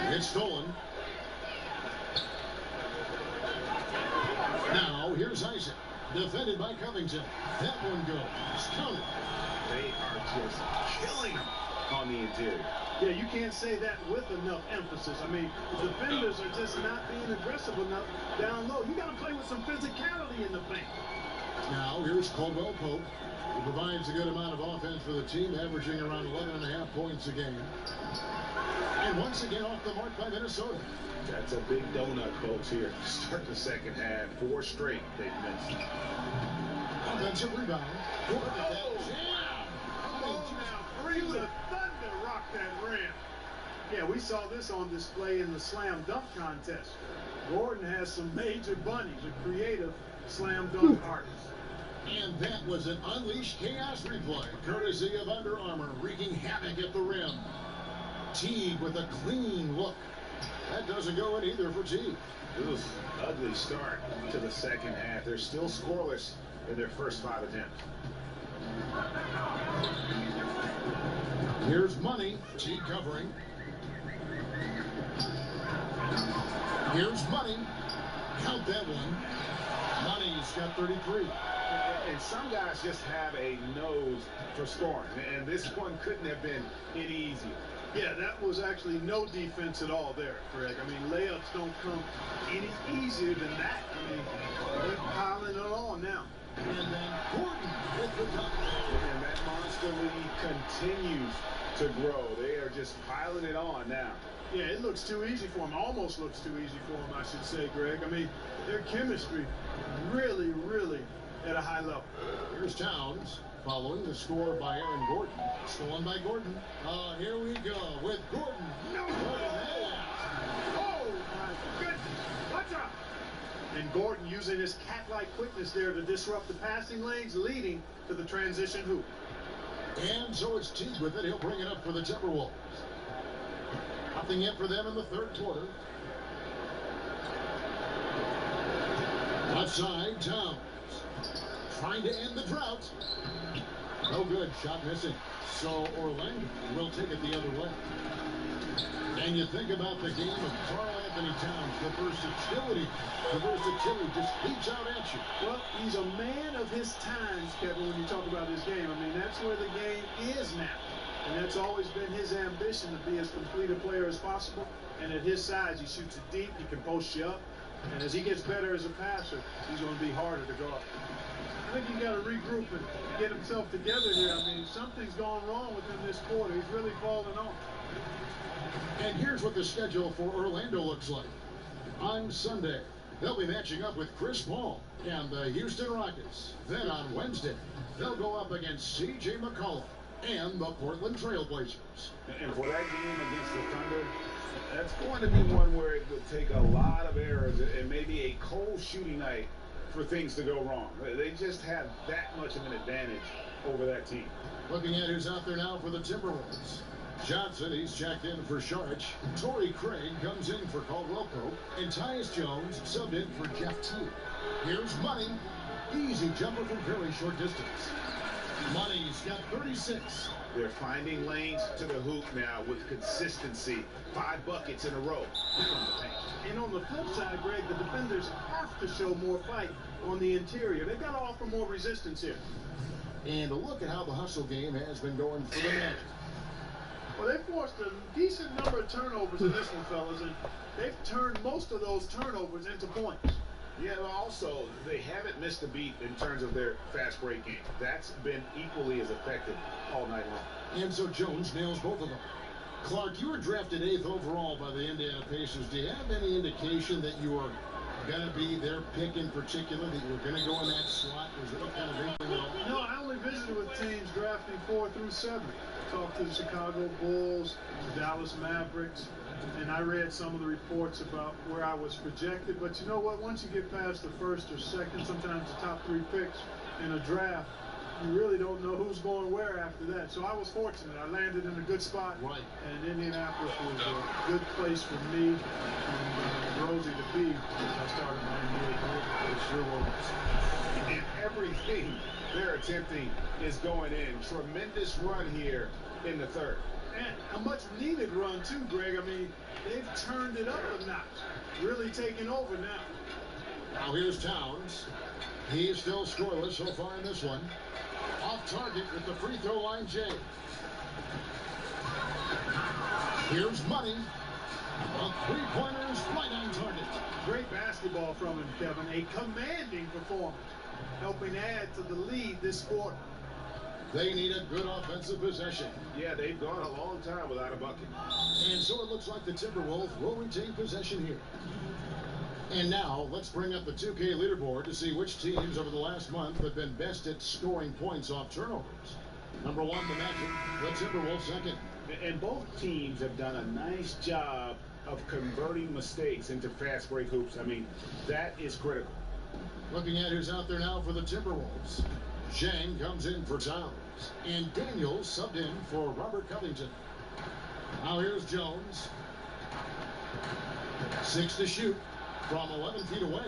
It's stolen. Now, here's Isaac. Defended by Covington. That one goes. Counted. They are just killing them on the interior. Yeah, you can't say that with enough emphasis. I mean, the defenders are just not being aggressive enough down low. You got to play with some physicality in the paint. Now, here's Caldwell Pope. He provides a good amount of offense for the team, averaging around 11.5 points a game. And once again off the mark by Minnesota. That's a big donut, folks, here. Start the second half. 4 straight they've missed. Offensive rebound. Gordon at that jam. Oh, now, Free the Thunder rocked that rim. Yeah, we saw this on display in the slam dunk contest. Gordon has some major bunnies, a creative slam dunk artist. And that was an unleashed chaos replay, courtesy of Under Armour, wreaking havoc at the rim. Teague with a clean look. That doesn't go in either for Teague. Oof, ugly start to the second half. They're still scoreless in their first 5 attempts. Here's Money. Teague covering. Here's Money. Count that one. Money's got 33. And some guys just have a nose for scoring. And this one couldn't have been any easier. Yeah, that was actually no defense at all there, Greg. I mean, layups don't come any easier than that. I mean, they're piling it on now. And then Gordon with the dunk. And that monster lead continues to grow. They are just piling it on now. Yeah, it looks too easy for them. Almost looks too easy for them, I should say, Greg. I mean, their chemistry really, really at a high level. Here's Towns. Following the score by Aaron Gordon. Stolen by Gordon. Here we go with Gordon. No Gordon. Oh, my goodness. Watch out. And Gordon using his cat-like quickness there to disrupt the passing lanes, leading to the transition hoop. And so it's Teague with it. He'll bring it up for the Timberwolves. Nothing yet for them in the third quarter. Left side, Towns. Trying to end the drought. No good. Shot missing. So Orlando will take it the other way. And you think about the game of Karl Anthony Towns, the versatility. The versatility just leaps out at you. Well, he's a man of his times, Kevin, when you talk about his game. I mean, that's where the game is now. And that's always been his ambition, to be as complete a player as possible. And at his size, he shoots it deep, he can post you up. And as he gets better as a passer, he's going to be harder to guard. I think he's got to regroup and get himself together here. I mean, something's gone wrong with him this quarter. He's really falling off. And here's what the schedule for Orlando looks like. On Sunday, they'll be matching up with Chris Paul and the Houston Rockets. Then on Wednesday, they'll go up against C.J. McCollum and the Portland Trailblazers. And for that game against the Thunder, that's going to be one where it would take a lot of errors and maybe a cold shooting night for things to go wrong. They just have that much of an advantage over that team. Looking at who's out there now for the Timberwolves. Johnson, he's checked in for Sharch. Torrey Craig comes in for Caldwell Pope. And Tyus Jones subbed in for Jeff Teague. Here's Money. Easy jumper from very short distance. Money's got 36. They're finding lanes to the hoop now with consistency. 5 buckets in a row. And on the flip side, Greg, the defenders have to show more fight on the interior. They've got to offer more resistance here. And look at how the hustle game has been going for the Magic. Well, they forced a decent number of turnovers in this one, fellas, and they've turned most of those turnovers into points. Yeah, but also, they haven't missed a beat in terms of their fast break game. That's been equally as effective all night long. And so Jones nails both of them. Clark, you were drafted 8th overall by the Indiana Pacers. Do you have any indication that you are going to be their pick in particular that you're going to go in that slot? Was there any kind of inkling at all? No, I only visited with teams drafting 4 through 7. Talked to the Chicago Bulls, the Dallas Mavericks, and I read some of the reports about where I was projected. But you know what? Once you get past the first or second, sometimes the top 3 picks in a draft, you really don't know who's going where after that. So I was fortunate. I landed in a good spot. Right. And Indianapolis was a good place for me and Rosie to be as I started my NBA career. It sure was. And everything they're attempting is going in. Tremendous run here in the third. And a much needed run too, Greg. I mean, they've turned it up a notch. Really taking over now. Now here's Towns. He is still scoreless so far in this one. Off target with the free throw line, Jay. Here's Money. A three-pointers right on target. Great basketball from him, Kevin. A commanding performance, helping add to the lead this quarter. They need a good offensive possession. Yeah, they've gone a long time without a bucket. And so it looks like the Timberwolves will retain possession here. And now, let's bring up the 2K leaderboard to see which teams over the last month have been best at scoring points off turnovers. Number 1, the Magic, the Timberwolves second. And both teams have done a nice job of converting mistakes into fast break hoops. I mean, that is critical. Looking at who's out there now for the Timberwolves. Zhang comes in for Towns. And Daniels subbed in for Robert Covington. Now here's Jones. 6 to shoot. From 11 feet away,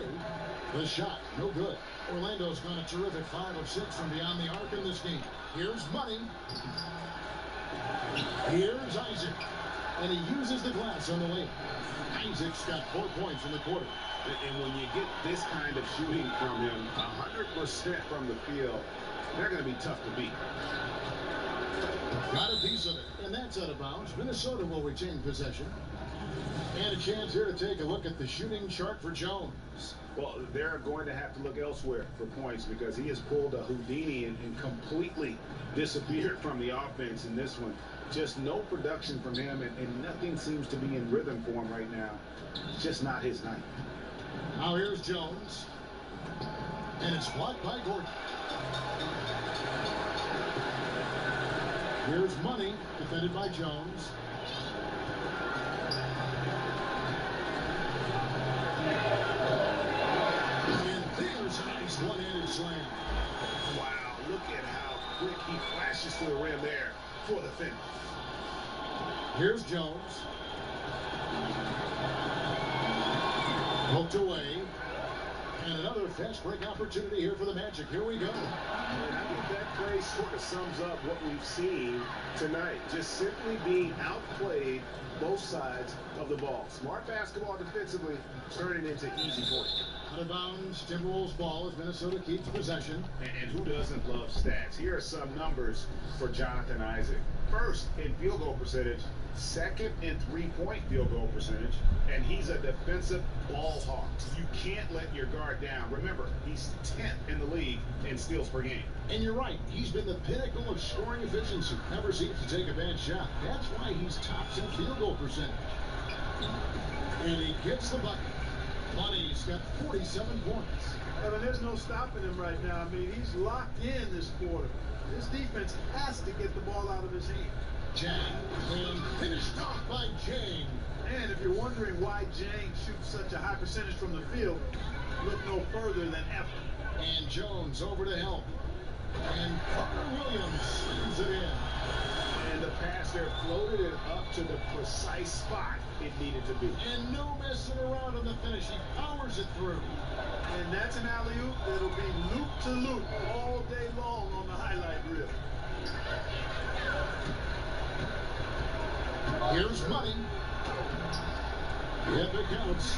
the shot, no good. Orlando's gone a terrific 5 of 6 from beyond the arc in this game. Here's Money. Here's Isaac. And he uses the glass on the layup. Isaac's got 4 points in the quarter. And when you get this kind of shooting from him, 100% from the field, they're going to be tough to beat. Got a piece of it, and that's out of bounds. Minnesota will retain possession. And a chance here to take a look at the shooting chart for Jones. Well, they're going to have to look elsewhere for points because he has pulled a Houdini and completely disappeared from the offense in this one. Just no production from him, and nothing seems to be in rhythm for him right now. It's just not his night. Now here's Jones. And it's blocked by Gordon. Here's Money, defended by Jones. And there's a nice one-handed slam. Wow, look at how quick he flashes to the rim there for the finish. Here's Jones. Poked away. And another fast break opportunity here for the Magic. Here we go. And I think that play sort of sums up what we've seen tonight. Just simply being outplayed both sides of the ball. Smart basketball defensively, turning into easy points. Out of bounds, Timberwolves ball as Minnesota keeps possession. And who doesn't love stats? Here are some numbers for Jonathan Isaac. First in field goal percentage, second in three-point field goal percentage, and he's a defensive ball hawk. You can't let your guard down. Remember, he's 10th in the league in steals per game. And you're right, he's been the pinnacle of scoring efficiency. Never seems to take a bad shot. That's why he's tops in field goal percentage. And he gets the bucket. Money's got 47 points. Evan, there's no stopping him right now. I mean, he's locked in this quarter. This defense has to get the ball out of his hand. Jang, and finished off by Jang. And if you're wondering why Jang shoots such a high percentage from the field, look no further than effort. And Jones over to help. And Carter Williams sends it in. And the pass there floated it up to the precise spot it needed to be. And no messing around on the finish. He powers it through. And that's an alley-oop that'll be loop to loop all day long on the highlight reel. Here's Money. If it counts,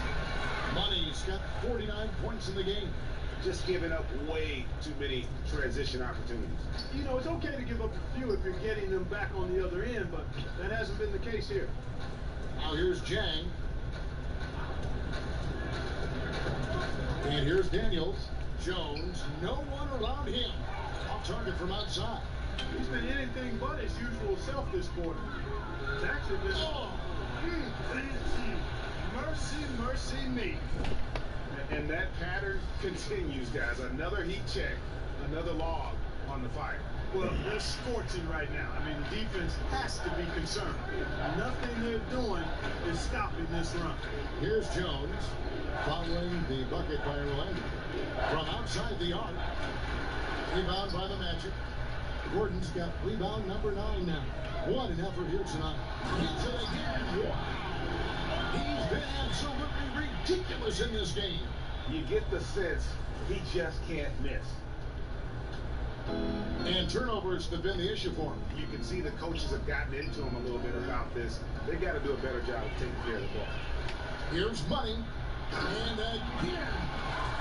Money's got 49 points in the game. Just giving up way too many transition opportunities. You know, it's okay to give up a few if you're getting them back on the other end, but that hasn't been the case here. Now here's Jang. And here's Daniels. Jones, no one around him. Off target from outside. He's been anything but his usual self this quarter. It's actually been, mercy, mercy me. And that pattern continues, guys. Another heat check, another log on the fire. Well, they're scorching right now. I mean, the defense has to be concerned. Nothing they're doing is stopping this run. Here's Jones following the bucket by Orlando. From outside the arc, rebound by the Magic. Gordon's got rebound number 9 now. What an effort here tonight. Hits it again. Wow. He's been absolutely ridiculous in this game. You get the sense he just can't miss. And turnovers have been the issue for him. You can see the coaches have gotten into him a little bit about this. They got to do a better job of taking care of the ball. Here's Money. And again.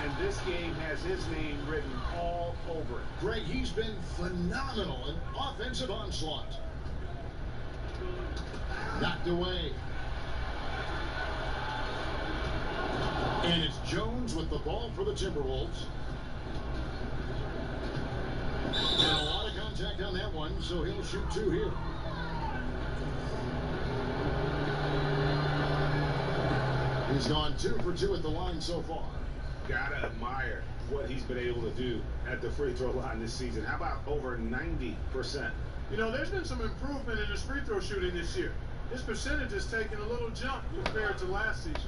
And this game has his name written all over it. Greg, he's been phenomenal in offensive onslaught. Knocked away. And it's Jones with the ball for the Timberwolves. And a lot of contact on that one, so he'll shoot 2 here. He's gone 2 for 2 at the line so far. Gotta admire what he's been able to do at the free throw line this season. How about over 90%? You know, there's been some improvement in his free throw shooting this year. His percentage has taken a little jump compared to last season.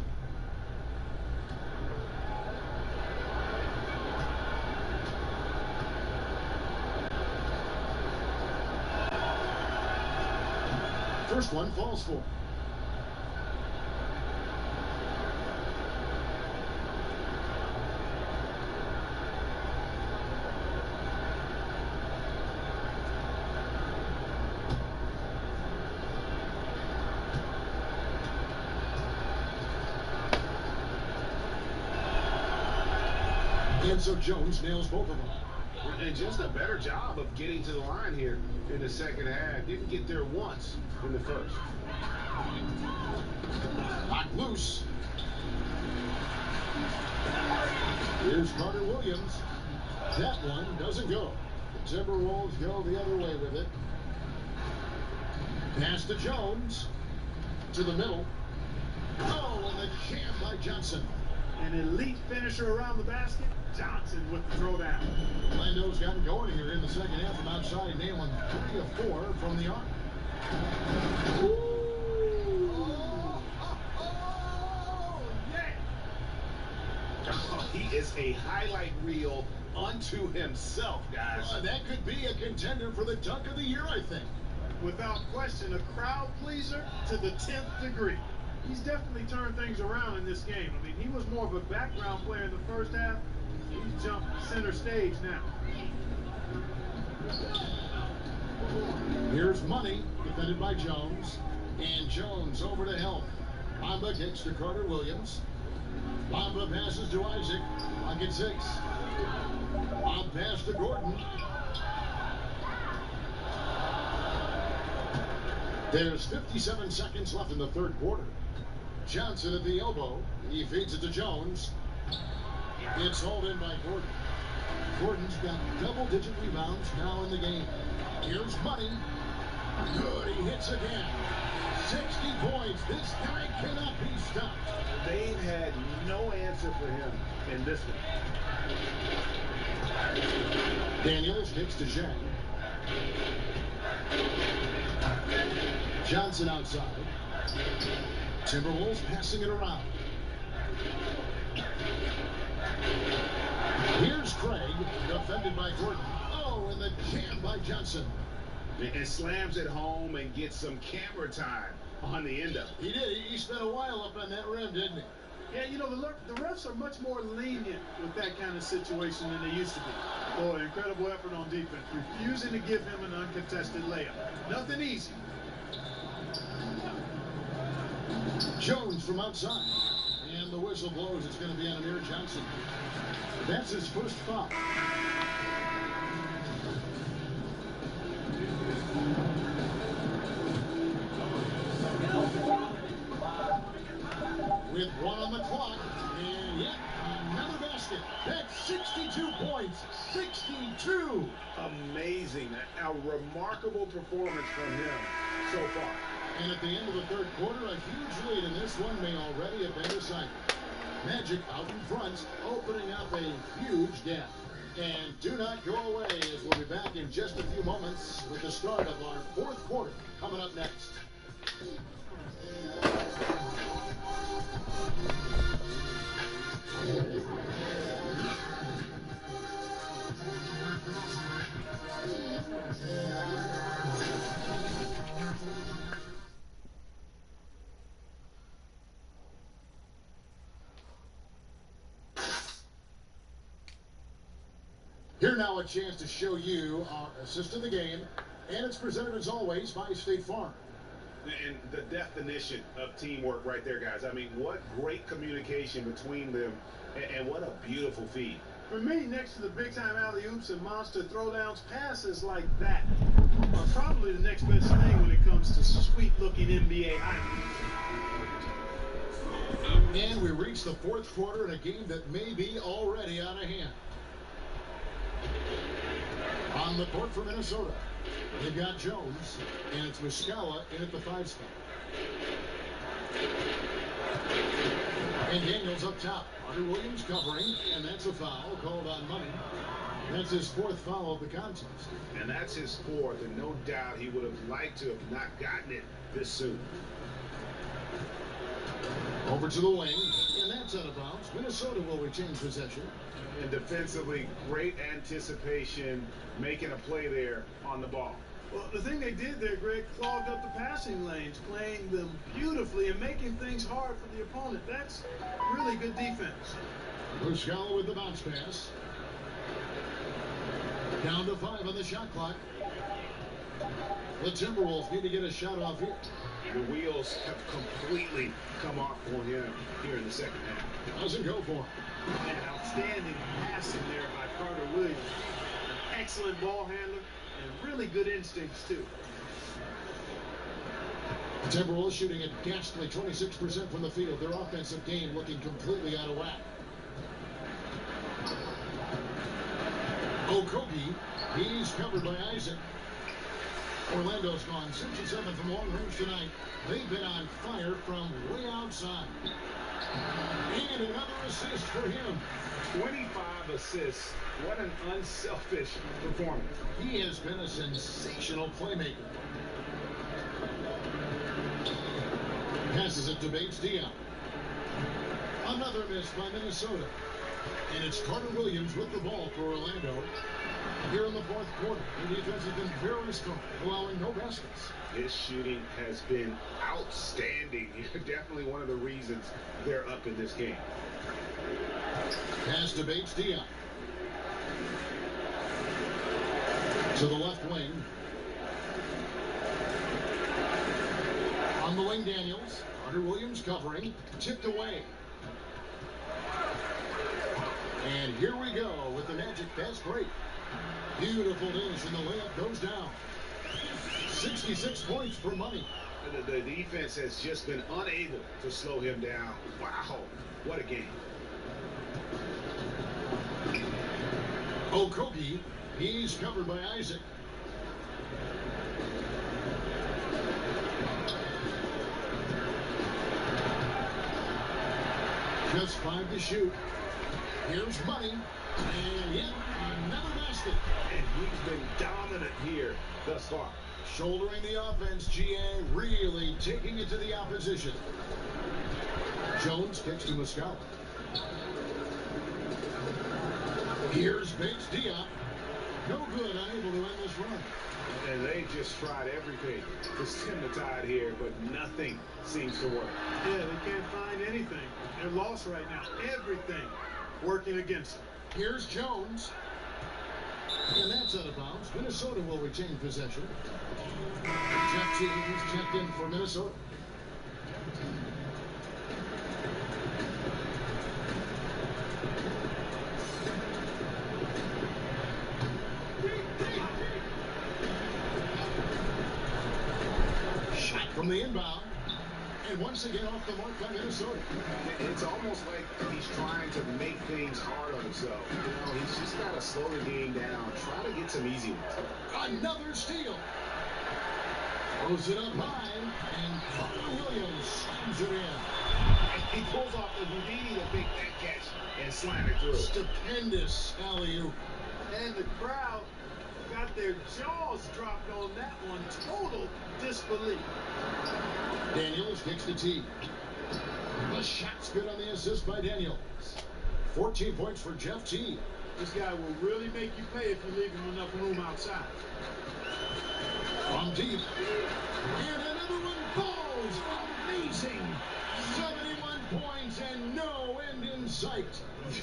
First one falls for. And so Jones nails both of them. And just a better job of getting to the line here in the second half. Didn't get there once in the first. Knocked loose. Here's Carter Williams. That one doesn't go. The Timberwolves go the other way with it. Pass to Jones. To the middle. Oh, and the jam by Johnson. An elite finisher around the basket. Johnson with the throwdown. Orlando's gotten going here in the second half from outside, nailing 3 of 4 from the arc. Oh, he is a highlight reel unto himself, guys. That could be a contender for the dunk of the year, I think. Without question, a crowd pleaser to the 10th degree. He's definitely turned things around in this game. I mean, he was more of a background player in the first half. He's jumped center stage now. Here's Money, defended by Jones. And Jones over to help. Bamba kicks to Carter Williams. Bamba passes to Isaac. Pocket 6. On pass to Gordon. There's 57 seconds left in the third quarter. Johnson at the elbow. He feeds it to Jones. It's hauled in by Gordon. Gordon's got double-digit rebounds now in the game. Here's Money. Good, he hits again. 60 points. This guy cannot be stopped. They've had no answer for him in this one. Daniels kicks to Shaq. Johnson outside. Timberwolves passing it around. Here's Craig, defended by Gordon. Oh, and the jam by Johnson. And slams it home and gets some camera time on the end of it. He did. He spent a while up on that rim, didn't he? Yeah, you know, the refs are much more lenient with that kind of situation than they used to be. Boy, incredible effort on defense. Refusing to give him an uncontested layup. Nothing easy. Jones from outside. And the whistle blows. It's going to be on Amir Johnson. That's his first foul. With 1 on the clock, and yet another basket. That's 62 points. 62. Amazing. A remarkable performance from him so far. And at the end of the third quarter, a huge lead in this one may already have been decided. Magic out in front, opening up a huge gap. And do not go away, as we'll be back in just a few moments with the start of our fourth quarter coming up next. Here now a chance to show you our assist of the game, and it's presented as always by State Farm. And the definition of teamwork right there, guys. I mean, what great communication between them, and what a beautiful feed. For me, next to the big-time alley-oops and monster throwdowns, passes like that are probably the next best thing when it comes to sweet-looking NBA highlights. And we reach the fourth quarter in a game that may be already out of hand. On the court for Minnesota, they've got Jones, and it's Muscala in at the 5 spot. And Daniels up top. Hunter Williams covering, and that's a foul called on Money. That's his fourth foul of the contest. And that's his fourth, and no doubt he would have liked to have not gotten it this soon. Over to the wing, and that's out of bounds. Minnesota will retain possession. And defensively, great anticipation, making a play there on the ball. Well, the thing they did there, Greg, clogged up the passing lanes, playing them beautifully and making things hard for the opponent. That's really good defense. Muscala with the bounce pass. Down to 5 on the shot clock. The Timberwolves need to get a shot off here. The wheels have completely come off for him here in the second half. Doesn't go for him. And outstanding passing there by Carter Williams. An excellent ball handler and really good instincts, too. The Timberwolves shooting a ghastly 26% from the field. Their offensive game looking completely out of whack. Okogie, he's covered by Isaac. Orlando's gone 67 from long range tonight. They've been on fire from way outside. And another assist for him. 25 assists. What an unselfish performance. He has been a sensational playmaker. Passes it to Bates-Diop. Another miss by Minnesota. And it's Carter Williams with the ball for Orlando. Here in the fourth quarter, the defense has been very strong, allowing no baskets. His shooting has been outstanding. Definitely one of the reasons they're up in this game. Pass to Bates-Diop. To the left wing. On the wing, Daniels. Carter Williams covering. Tipped away. And here we go with the Magic fast break. Beautiful dish, and the layup goes down. 66 points for Money. The defense has just been unable to slow him down. Wow, what a game. Okogie, he's covered by Isaac. Just 5 to shoot. Here's Money, and yet another basket. And he's been dominant here thus far. Shouldering the offense, GA really taking it to the opposition. Jones kicks to Muscala. Here's Bates-Diop. No good, unable to end this run. And they just tried everything to stem the tide here, but nothing seems to work. Yeah, they can't find anything. They're lost right now. Everything working against them. Here's Jones. And that's out of bounds. Minnesota will retain possession. Jeff Teague checked in for Minnesota. Shot from the inbound. And once again off the mark by Minnesota. It's almost like he's trying to make things hard on himself. You know, he's just got to slow the game down, try to get some easy ones. Another steal. Throws it up high, and Carter Williams slams it in. He pulls off the Houdini to make that catch and slam it through. Stupendous alley-oop. And the crowd got their jaws dropped on that one. Total disbelief. Daniels kicks the tee. The shot's good on the assist by Daniels. 14 points for Jeff T. This guy will really make you pay if you leave him enough room outside. From deep. And another one falls. Amazing. 71 points and no end in sight.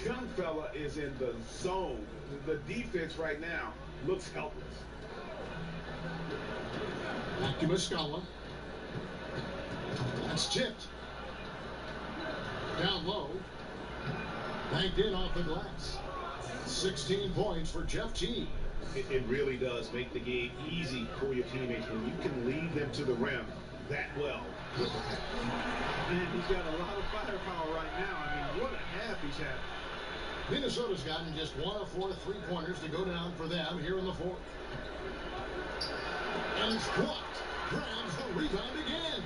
Young fella is in the zone. The defense right now looks helpless. Back to Muscala. That's tipped. Down low. Banked in off the glass. 16 points for Jeff T. It really does make the game easy for your teammates when you can lead them to the rim that well. Man, he's got a lot of firepower right now. I mean, what a half he's had. Minnesota's gotten just 1 of 4 3-pointers to go down for them here in the fourth. And it's blocked. Grabs the rebound again.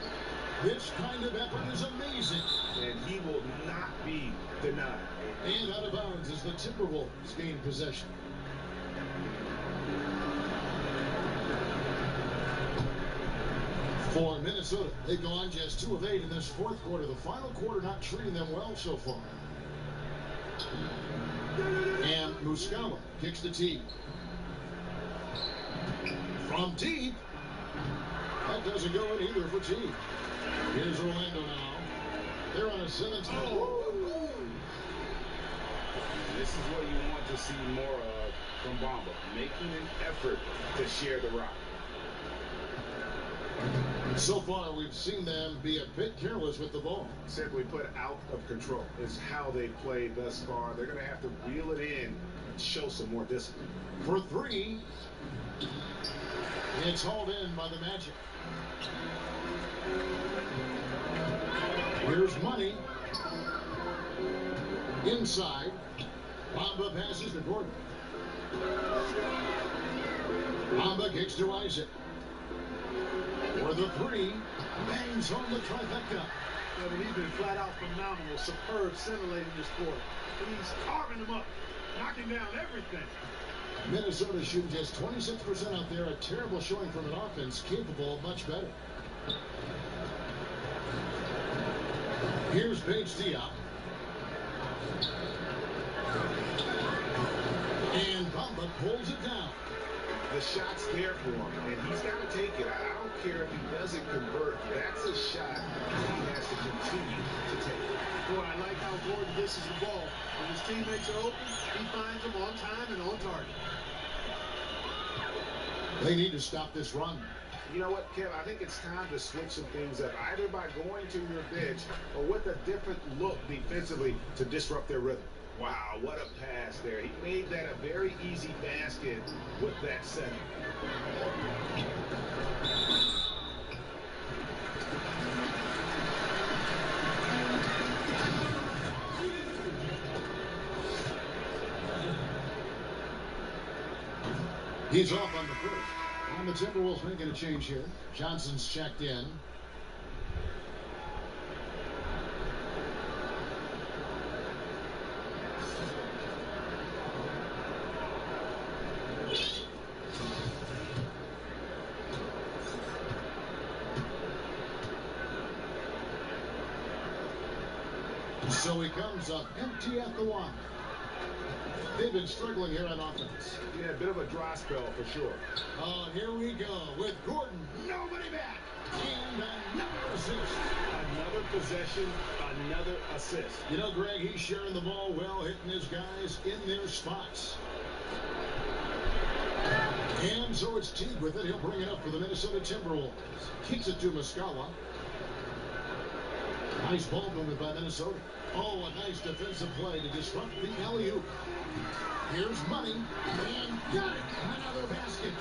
This kind of effort is amazing. And he will not be denied. And out of bounds as the Timberwolves gain possession. For Minnesota, they've gone just 2 of 8 in this fourth quarter. The final quarter not treating them well so far. And Muscala kicks the tee. From deep. That doesn't go in either for T. Here's Orlando now. They're on a 7th. This is what you want to see more of from Bamba, making an effort to share the rock. So far, we've seen them be a bit careless with the ball. Simply put, out of control is how they played thus far. They're going to have to reel it in and show some more discipline. For 3, it's hauled in by the Magic. Here's Money. Inside. Bamba passes to Gordon. Bamba kicks to Isaac. For the 3, bangs home the trifecta. I mean, he's been flat out phenomenal, superb, scintillating this quarter. He's carving them up, knocking down everything. Minnesota shooting just 26% out there, a terrible showing from an offense capable of much better. Here's Paige Diop. And Bamba pulls it down. The shot's there for him, and he's got to take it. I don't care if he doesn't convert. That's a shot he has to continue to take. Boy, I like how Gordon disses the ball. When his teammates are open, he finds them on time and on target. They need to stop this run. You know what, Kev? I think it's time to switch some things up, either by going to your bench or with a different look defensively to disrupt their rhythm. Wow, what a pass there. He made that a very easy basket with that setting. He's off on the first. And the Timberwolves making a change here. Johnson's checked in. So he comes up empty at the one. They've been struggling here on offense. Yeah, a bit of a dry spell for sure. Oh, here we go with Gordon. Nobody back. And another assist. Another possession, another assist. You know, Greg, he's sharing the ball well, hitting his guys in their spots. And so it's Teague with it. He'll bring it up for the Minnesota Timberwolves. Kicks it to Muscala. Nice ball movement by Minnesota. Oh, a nice defensive play to disrupt the alley-oop. Here's Money, and got it. Another basket.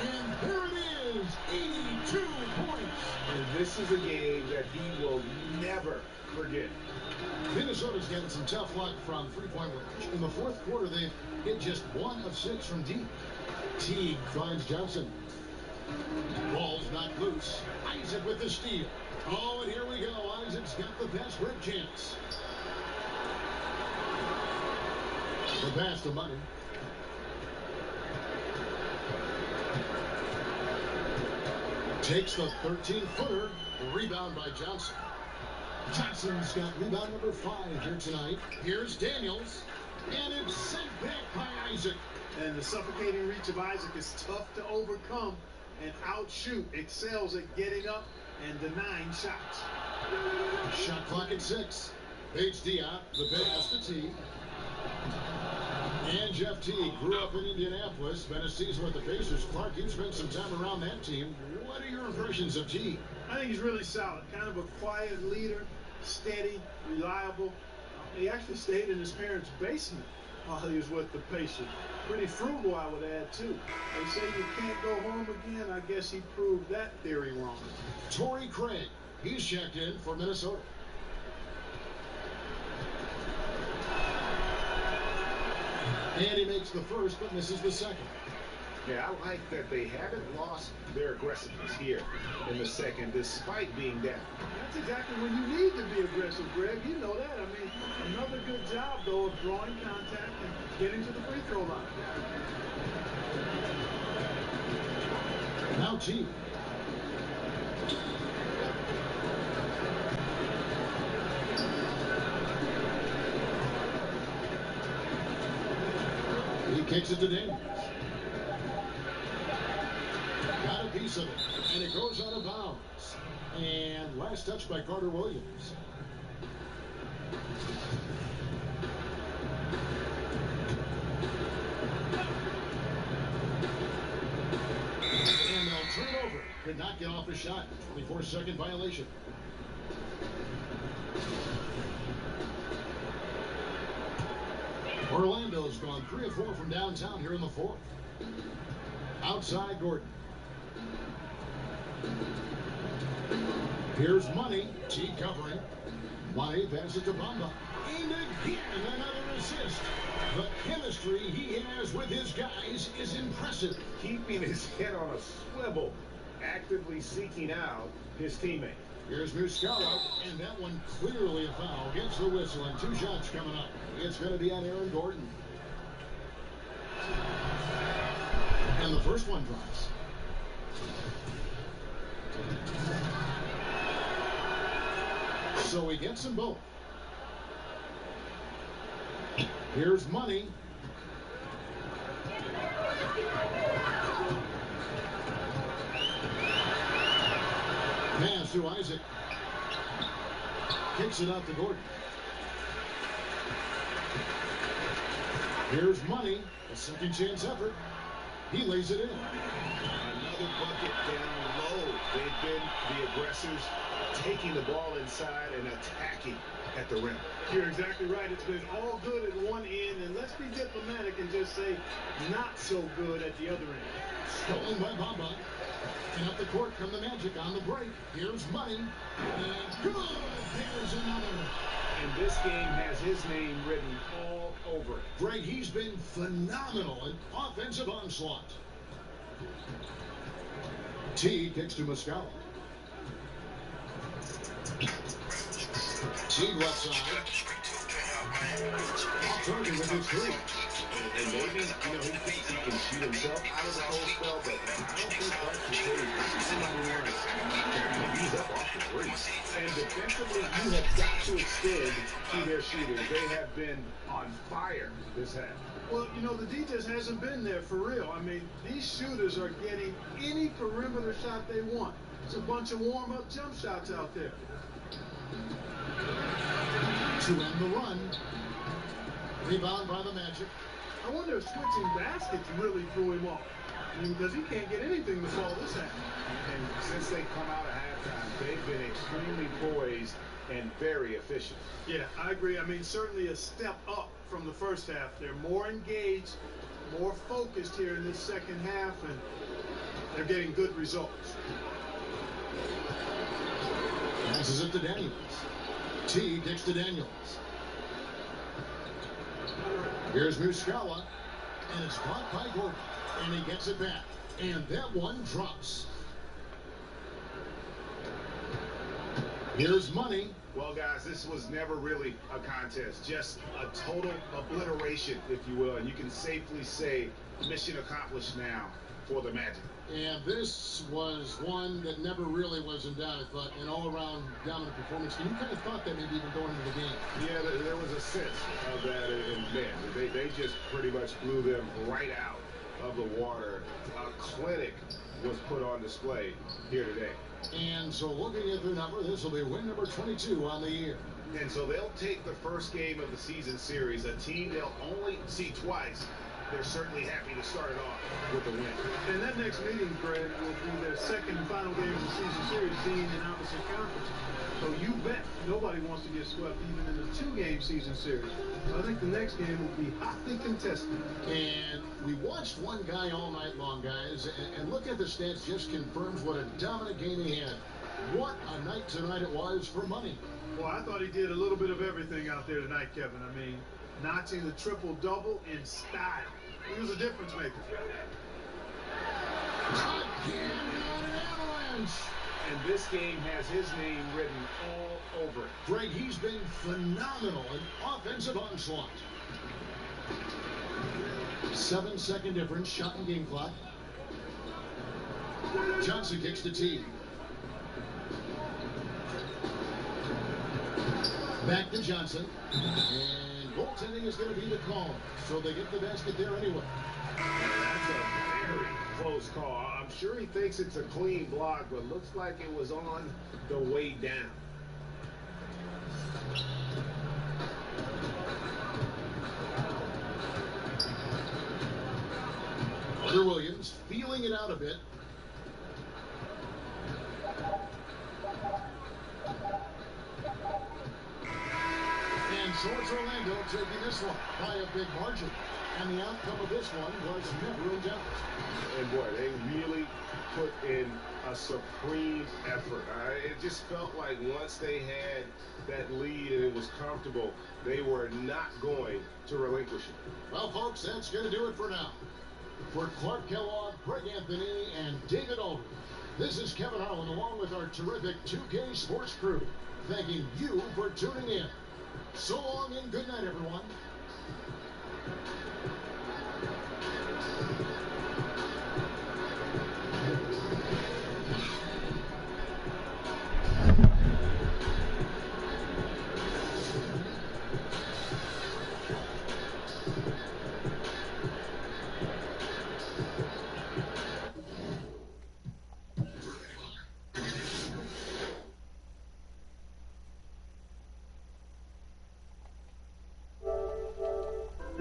And there it is, 82 points. And this is a game that he will never forget. Minnesota's getting some tough luck from three-point range. In the fourth quarter, they've hit just 1 of 6 from deep. Teague finds Johnson. Ball's knocked loose. Isaac with the steal. Oh, and here we go. Isaac's got the pass break chance. The pass to Money. Takes the 13-footer. Rebound by Johnson. Johnson's got rebound number 5 here tonight. Here's Daniels. And it's sent back by Isaac. And the suffocating reach of Isaac is tough to overcome and outshoot. Excels at getting up and denying shots. Shot clock at 6. Paige Diop, the pass to T. And Jeff T grew up in Indianapolis, spent a season with the Pacers. Clark, you've spent some time around that team. What are your impressions of T? I think he's really solid. Kind of a quiet leader, steady, reliable. He actually stayed in his parents' basement while he was with the Pacers. Pretty frugal, I would add, too. They say you can't go home again. I guess he proved that theory wrong. Torrey Craig, he's checked in for Minnesota. And he makes the first, but misses the second. Yeah, I like that they haven't lost their aggressiveness here in the second, despite being down. That's exactly when you need to be aggressive, Greg. You know that. I mean, another good job, though, of drawing contact and getting to the free throw line. Now T. He kicks it to Daniels. Got a piece of it, and it goes out of bounds. And last touch by Carter Williams. And they'll turn it over. Could not get off the shot. 24-second violation. Orlando's gone 3 of 4 from downtown here in the fourth. Outside Gordon. Here's Money. T covering. Money passes to Bamba. And again, another assist. The chemistry he has with his guys is impressive. Keeping his head on a swivel, actively seeking out his teammate. Here's Muscala, and that one clearly a foul. Gets the whistle, and 2 shots coming up. It's going to be on Aaron Gordon. And the first one drops. So he gets them both. Here's Money. Pass to Isaac. Kicks it out to Gordon. Here's Money. A second chance effort. He lays it in. Another bucket down low. They've been the aggressors, taking the ball inside and attacking at the rim. You're exactly right. It's been all good at one end, and let's be diplomatic and just say not so good at the other end. Stolen by Bamba. And up the court come the Magic on the break. Here's Money. And good. There's another. And this game has his name written all over it. Greg, he's been phenomenal in offensive onslaught. T kicks to Muscala. T left side. Off target with his 3. And maybe, he thinks he can shoot himself out of the cold spell, but I don't think that's the case. This is somebody who wants to use up off the 3. And defensively, you have got to extend to their shooters. They have been on fire this half. Well, the D just hasn't been there for real. I mean, these shooters are getting any perimeter shot they want. It's a bunch of warm-up jump shots out there. To end the run. Rebound by the Magic. I wonder if switching baskets really threw him off. Because he can't get anything to fall this half. And since they come out of halftime, they've been extremely poised and very efficient. Yeah, I agree. I mean, certainly a step up from the first half. They're more engaged, more focused here in this second half, and they're getting good results. Passes it to Daniels. T kicks to Daniels. Here's Muscala, and it's blocked by Gordon, and he gets it back. And that one drops. Here's money. Well, guys, this was never really a contest, just a total obliteration, if you will. And you can safely say mission accomplished now for the Magic. And this was one that never really was in doubt. I thought an all-around dominant performance. And you kind of thought that maybe even going into the game. Yeah, there was a sense of that in men. They just pretty much blew them right out of the water. A clinic was put on display here today. And so looking at the number, this will be win number 22 on the year. And so they'll take the first game of the season series, a team they'll only see twice. They're certainly happy to start it off with a win. And that next meeting, Greg, will be their second and final game of the season series, being in opposite conference. So you bet nobody wants to get swept even in the two-game season series. So I think the next game will be hotly contested. And we watched one guy all night long, guys, and look at the stats, just confirms what a dominant game he had. What a night tonight it was for money. Well, I thought he did a little bit of everything out there tonight, Kevin. I mean, notching the triple-double in style. He was a difference maker. Again, an avalanche. And this game has his name written all over it. Greg, he's been phenomenal in offensive onslaught. 7-second difference, shot and game clock. Johnson kicks the tee. Back to Johnson. And goaltending is going to be the call. So they get the basket there anyway. That's a very close call. I'm sure he thinks it's a clean block, but looks like it was on the way down. Hunter Williams feeling it out a bit. And so it's Orlando taking this one by a big margin. And the outcome of this one was never in doubt. And boy, they really put in a supreme effort. It just felt like once they had that lead and it was comfortable, they were not going to relinquish it. Well, folks, that's going to do it for now. For Clark Kellogg, Greg Anthony, and David Aldridge, this is Kevin Harlan along with our terrific 2K Sports crew, thanking you for tuning in. So long and good night, everyone.